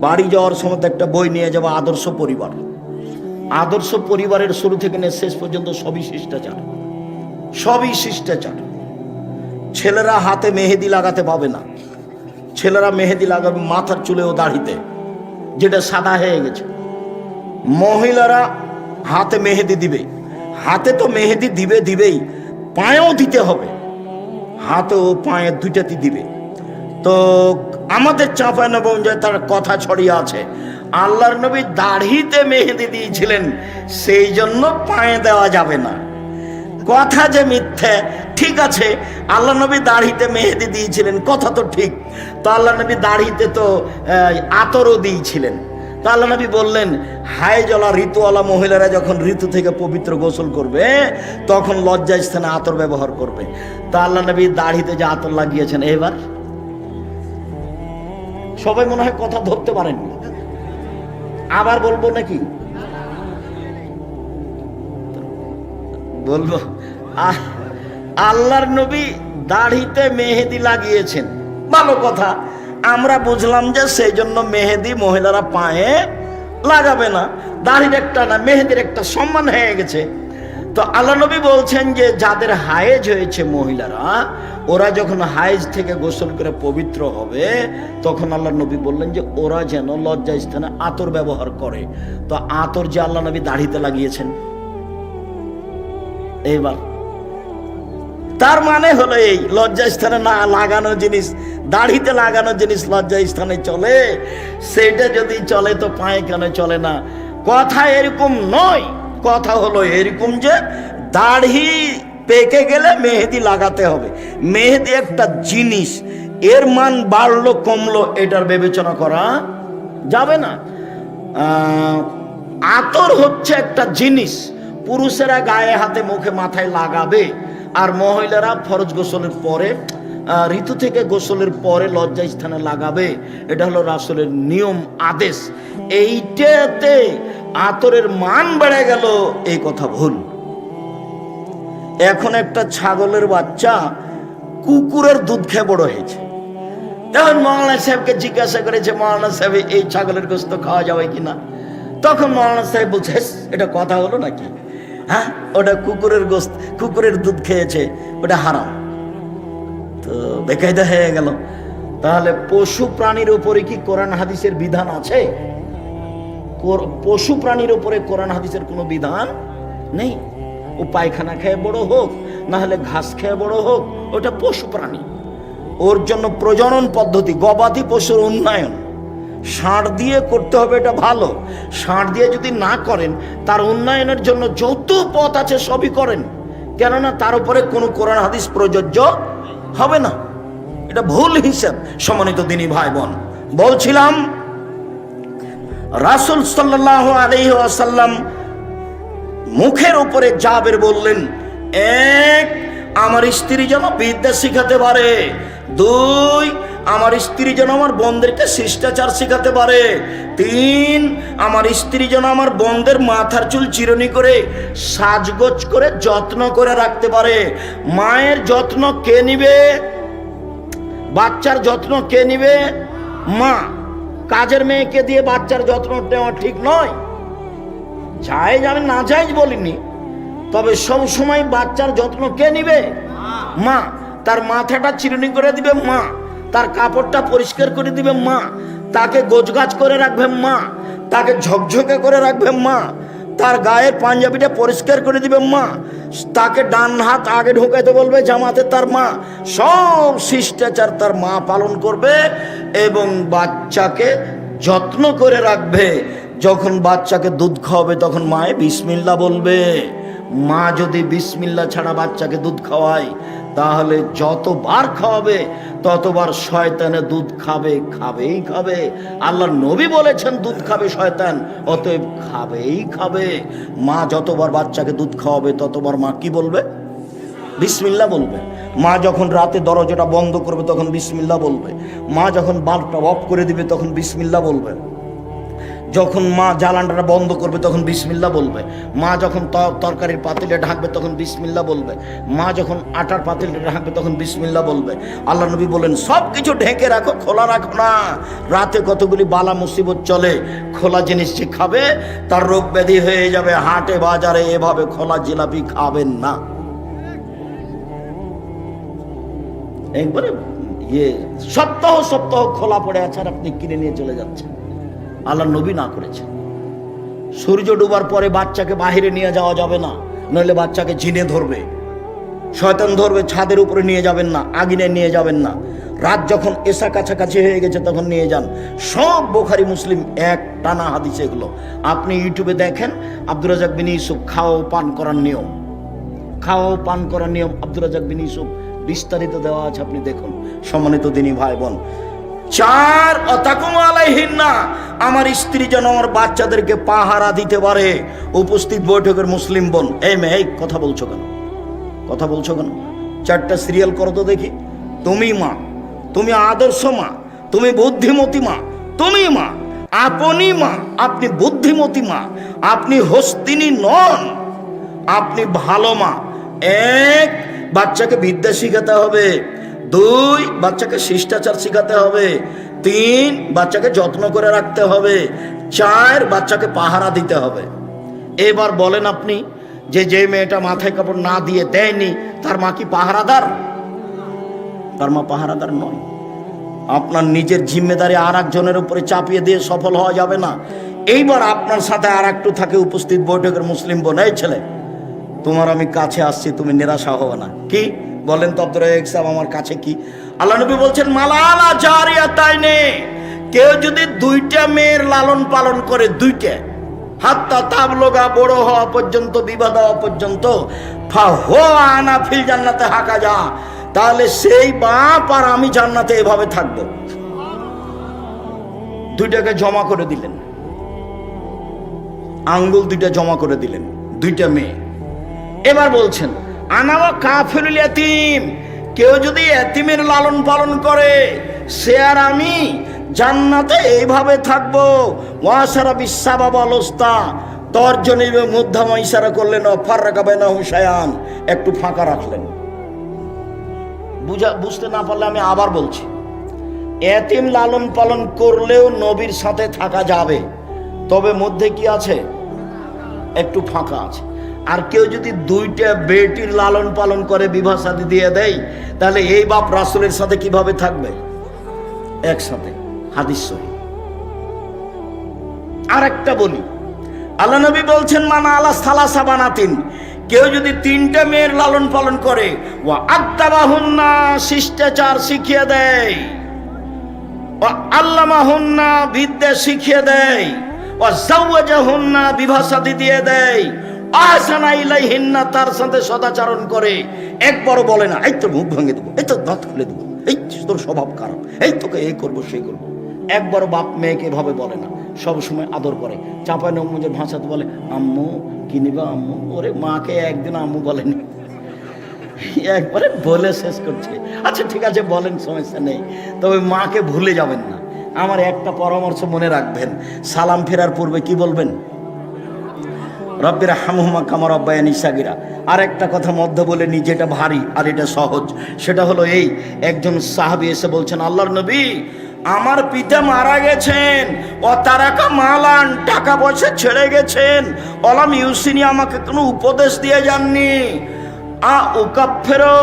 বাড়ি যাওয়ার সময় একটা বই নিয়ে যাবো, আদর্শ পরিবার। আদর্শ পরিবারের শুরু থেকে নিয়ে শেষ পর্যন্ত সবই শিষ্টাচার, সবই শিষ্টাচার। ছেলেরা হাতে মেহেদি লাগাতে পাবে না, ছেলেরা মেহেদি লাগাবে মাথার চুলে ও দাড়িতে, যেটা সাদা হয়ে গেছে। মহিলারা হাতে মেহেদি দিবে, হাতে তো মেহেদি দিবেই, পায়েও দিতে হবে, হাতে ও পায়ে দুইটাতে দিবে। তো আমাদের চাঁপাইনবাবগঞ্জে তার কথা ছড়িয়ে আছে, আল্লাহর নবী দাড়িতে মেহেদি দিয়েছিলেন, সেই জন্য পায়ে দেওয়া যাবে না। কথা যে মিথ্যে, ঠিক আছে, আল্লাহ নবী দাড়িতে মেহেদি দিয়েছিলেন, কথা তো ঠিক। তো আল্লাহ নবী দাড়িতে তো আতরও দিয়েছিলেন। তো আল্লাহ নবী বললেন, হায়জলা ঋতুওয়ালা মহিলারা যখন ঋতু থেকে পবিত্র গোসল করবে তখন লজ্জা স্থানে আতর ব্যবহার করবে। তো আল্লাহ নবী দাড়িতে যে আতর লাগিয়েছেন, এবার সবাই মনে হয় কথা ধরতে পারেননি। আবার বলবো নাকি? বলবো, আল্লাহর নবী দাড়িতে মেহেদি লাগিয়েছেন, ভালো কথা। আমরা বুঝলাম যে সেই জন্য মেহেদি মহিলারা পায়ে লাগাবে না, দাড়ির একটা না, মেহেদির একটা সম্মান হয়ে গেছে। তো আল্লাহ নবী বলছেন যে যাদের হায়েজ হয়েছে মহিলারা, ওরা যখন হায়েজ থেকে গোসল করে পবিত্র হবে তখন আল্লাহ নবী বললেন যে ওরা যেন লজ্জা স্থানে আতর ব্যবহার করে। তো আতর যে আল্লাহ নবী দাড়িতে লাগিয়েছেন, এইবার তার মানে হলো এই লজ্জা স্থানে না লাগানো জিনিস, দাড়িতে লাগানো জিনিস লজ্জা স্থানে চলে, সেটা যদি চলে তো পায়ে কেন চলে না? কথা এরকম নয়, কথা হলো এরকম যে দাড়ি পেকে গেলে মেহেদি লাগাতে হবে। মেহেদি একটা জিনিস, এর মান বাড়লো কমলো এটার বিবেচনা করা যাবে না। আতর হচ্ছে একটা জিনিস, পুরুষেরা গায়ে হাতে মুখে মাথায় লাগাবে, আর মহিলারা ফরজ গোসলের পরে, ঋতু থেকে গোসলের পরে লজ্জা স্থানে লাগাবে। এটা হলো রাসূলের নিয়ম, আদেশ। এইটাতে আতরের মান বেড়ে গেল, এই কথা ভুল। এখন একটা ছাগলের বাচ্চা কুকুরের দুধ খেয়ে বড় হয়েছে। তখন মৌলানা সাহেবকে জিজ্ঞাসা করেছে, মৌলানা সাহেব এই ছাগলের গোস্ত খাওয়া যাবে কিনা? তখন মৌলানা সাহেব বলছে, এটা কথা হলো নাকি? হ্যাঁ, ওটা কুকুরের গোস্ত, কুকুরের দুধ খেয়েছে, ওটা হারাম। তো বেকায়দা হয়ে গেল। তাহলে পশু প্রাণীর উপরে কি কোরআন হাদিসের বিধান আছে? পশু প্রাণীর উপরে কোরআন হাদিসের কোনো বিধান নেই। ও পায়খানা খেয়ে বড় হোক, না হলে ঘাস খেয়ে বড় হোক, ওটা পশু প্রাণী। ওর জন্য প্রজনন পদ্ধতি, গবাদি পশুর উন্নয়ন ষাঁড় দিয়ে করতে হবে, এটা ভালো। ষাঁড় দিয়ে যদি না করেন, তার উন্নয়নের জন্য যত পথ আছে সবই করেন, কেননা তার উপরে কোনো কোরআন হাদিস প্রযোজ্য হবে না। এটা ভুল হিসাব। সম্মানিত দ্বীনী ভাই বোন, বলছিলাম রাসূল সাল্লাল্লাহু আলাইহি ওয়াসাল্লাম মুখের উপরে জাবের বললেন, এক, আমার স্ত্রী যেন বিদ্যা শিখাতে পারে। দুই, আমার স্ত্রী যেন আমার বোনদেরকে শিষ্টাচার শিখাতে পারে। তিন, আমার স্ত্রী যেন আমার বোনদের মাথার চুল চিরুনি করে সাজগোজ করে যত্ন করে রাখতে পারে। মায়ের যত্ন কে নিবে? বাচ্চার যত্ন কে নিবে? মা। কাজের মেয়েকে দিয়ে বাচ্চার যত্ন নেওয়া ঠিক নয়। জায়েজ, আমি না জায়েজ বলিনি, তবে সব সময় বাচ্চার যত্ন কে নিবে? মা। তার মাথাটা চিরুনি করে দিবে মা, তার কাপড়টা পরিষ্কার করে দিবে মা, তাকে গোছগাছ করে রাখবে মা, তাকে ঝকঝকে করে রাখবে মা, তার গায়ের পাঞ্জাবিটা পরিষ্কার করে দিবে মা, তাকে ডান হাত আগে ঢোকাতে বলবে জামাতে তার মা, সব শিষ্টাচার তার মা পালন করবে এবং বাচ্চাকে যত্ন করে রাখবে। যখন বাচ্চাকে দুধ খাওয়াবে তখন মায়ে বিসমিল্লাহ বলবে। মা যদি বিসমিল্লাহ ছাড়া বাচ্চাকে দুধ খাওয়ায় তাহলে যতবার খাওয়াবে ততবার শয়তানে দুধ খাবে, খাবেই খাবে। আল্লাহর নবী বলেছেন দুধ খাবে শয়তান, অতএব খাবেই খাবে। মা যতবার বাচ্চাকে দুধ খাওয়াবে ততবার মা কি বলবে? বিসমিল্লাহ বলবে। মা যখন রাতে দরজাটা বন্ধ করবে তখন বিসমিল্লাহ বলবে। মা যখন বাল্বটা অফ করে দিবে তখন বিসমিল্লাহ বলবে। যখন মা জ্বালানটা বন্ধ করবে তখন বিসমিল্লাহ বলবে। মা যখন তরকারির পাতিলে ঢাকবে তখন বিসমিল্লাহ বলবে। মা যখন আটার পাতিলে ঢাকবে তখন বিসমিল্লাহ বলবে। আল্লাহ নবী বলেন সব কিছু ঢেকে রাখো, খোলা রাখো না। রাতে কতগুলি বালা মুসিবত চলে, খোলা জিনিস যে খাবে তার রোগ ব্যাধি হয়ে যাবে। হাটে বাজারে এভাবে খোলা জিলাপি খাবেন না। একবারে সপ্তাহ সপ্তাহ খোলা পড়ে আছে আর আপনি কিনে নিয়ে চলে যাচ্ছেন। আল্লাহ নবী না করেছে। সূর্য ডুবার পরে বাচ্চাকে বাহিরে নিয়ে যাওয়া যাবে না, নইলে বাচ্চাকে জিনে ধরবে, শয়তান ধরবে। ছাদের উপরে নিয়ে যাবেন না, আগুনে নিয়ে যাবেন না। রাত যখন এসা কাছাকাছি হয়ে গেছে তখন নিয়ে যান। সব বুখারী মুসলিম এক টানা হাদিস এগুলো। আপনি ইউটিউবে দেখেন আব্দুর রাজ্জাক বিন ইউসুফ খাও পান করার নিয়ম, খাও পান করার নিয়ম আব্দুর রাজ্জাক বিন ইউসুফ বিস্তারিত দেওয়া আছে, আপনি দেখুন। সম্মানিত দিনী ভাই বোন, 4 অতাকুম আলাইহিন্না, আমার স্ত্রী যেন আমার বাচ্চাদেরকে পাহারা দিতে পারে। উপস্থিত বৈঠকের মুসলিম বোন, এই মেয়ে এই কথা বলছো কেন? কথা বলছো কেন? 4টা সিরিয়াল করো তো দেখি। তুমি মা, তুমি আদর্শ মা, তুমি বুদ্ধিমতী মা, তুমি মা, আপনি মা, আপনি বুদ্ধিমতী মা, আপনি হস্তিনী নন, আপনি ভালো মা। 1 বাচ্চাকে বিদ্যা শিখাতে হবে, 2 বাচ্চাকে শিষ্টাচার শিখাতে হবে, 3 বাচ্চাকে যত্ন করে রাখতে হবে, 4 বাচ্চাকে পাহারা দিতে হবে। এবার বলেন আপনি যে মেয়েটা মাথায় কাপড় না দিয়ে দেয়নি তার মা কি পাহারাদার? তার মা পাহারাদার নয়। আপনার নিজের জিম্মেদারি আর একজনের উপরে চাপিয়ে দিয়ে সফল হওয়া যাবে না। এইবার আপনার সাথে আর একটু থাকে উপস্থিত বৈঠকের মুসলিম বোন, এই ছেলে তোমার আমি কাছে আসছি, তুমি নিরাশা হবে না। কি বলেন তো আব্দুর রাজ্জাক সাহেব, আমার কাছে কি? আল্লাহ নবী বলছেন মালালা জারিয়াতাইনে, কেউ যদি 2টা মেয়ের লালন পালন করে, 2টা, হাত্তা তাবলুগা, বড় হওয়া পর্যন্ত, বিবাহ দেওয়া পর্যন্ত, ফাহুয়া ফিল জান্নাতে হাকা যা, তাহলে সেই বাপ আর আমি জান্নাতে এভাবে থাকবো। 2টাকে জমা করে দিলেন, আঙ্গুল 2টা জমা করে দিলেন, 2টা মেয়ে। এবার বলছেন আনাওয়া কাফিরুল ইয়াতীম, কেউ যদি এতিমের লালন পালন করে সে আর আমি জান্নাতে এইভাবে থাকবো। ওয়াসারা বিসাবাব আলস্তা, তর্জনী মধ্যম ইশারা করলেন, ফাররাকা বাইনাহুম শায়ান, একটু ফাঁকা রাখলেন। বুঝতে না পারলে আমি আবার বলছি, এতিম লালন পালন করলেও নবীর সাথে থাকা যাবে, তবে মধ্যে কি আছে? একটু ফাঁকা আছে। আর কেউ যদি 2টা বেটির লালন পালন করে, বিবাহ শাদী দিয়ে দেয়, তাহলে এই বাপ রাসূলের সাথে কিভাবে থাকবে? একসাথে। হাদিস সহিহ। আর একটা বলি, আল্লাহ নবী বলছেন মানা আলা সালাসা বানাতিন, কেউ যদি 3টা মেয়ের লালন পালন করে, ওয়া আত্তাবাহুন্না, শিষ্টাচার শিখিয়ে দেয়, ওয়া আল্লামাহুন্না, বিদ্যা শিখিয়ে দেয়, ওয়া যাওয়াজাহুন্না, বিবাহ শাদী দিয়ে দেয়, আহসানা ইলাইহিন্না, তার সাথে সদাচরণ করে, একবারও বলে না এই তোর মুখ ভাঙে দেবো, এই তোর দাঁত খুলে দেবো, এই তোর স্বভাব খারাপ, এই তোকে এই করবো সেই করবো, একবারও বাপ মেয়েকে এভাবে বলে না। সবসময় আদর করে। চাঁপাই নবমুজের ভাষাতে বলে আম্মু কি নিবা আম্মু। ওরে মাকে একদিন আম্মু বলেনি, একবারে বলে শেষ করছে। আচ্ছা ঠিক আছে বলেন, সমস্যা নেই, তবে মাকে ভুলে যাবেন না। আমার একটা পরামর্শ মনে রাখবেন, সালাম ফেরার পূর্বে কি বলবেন? রব্বির হামহুমা কামা রব্বায়ানি সাগীরা। আর একটা কথা মধ্য বলে নি, যেটা ভারী আর এটা সহজ, সেটা হলো এই, একজন সাহাবী এসে বলছেন আল্লাহর নবী, আমার পিতা মারা গেছেন, ও তারাকা মালান, টাকা পয়সা ছেড়ে গেছেন, অলাম ইউসিনি, আমাকে কোনো উপদেশ দিয়ে যাননি। আ উকাফিরু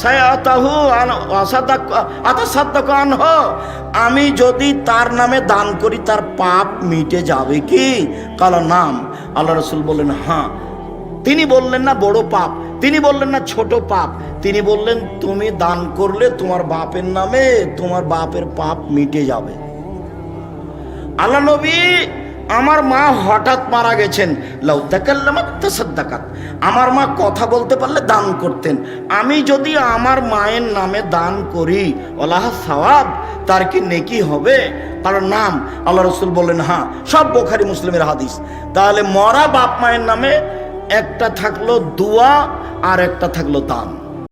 সায়াতাহু আতাসাদ্দাকু আনহু, আমি যদি তার নামে দান করি তার পাপ মিটে যাবে কি? কালা নাম। আল্লাহ রাসূল বললেন হ্যাঁ। তিনি বললেন না বড় পাপ, তিনি বললেন না ছোট পাপ, তিনি বললেন তুমি দান করলে তোমার বাপের নামে তোমার বাপের পাপ মিটে যাবে। আল্লাহ নবী, আমার মা হঠাৎ মারা গেছেন, লাউ তাকাল্লামাত তাসাদ্দাকাত, আমার মা কথা বলতে পারলে দান করতেন, আমি যদি আমার মায়ের নামে দান করি ওলাহ সওয়াব, তার কি নেকি হবে? তার নাম। আল্লাহ রাসূল বললেন হ্যাঁ। সব বুখারী মুসলিমের হাদিস। তাহলে মরা বাপ মায়ের নামে একটা থাকলো দোয়া আর একটা থাকলো দান।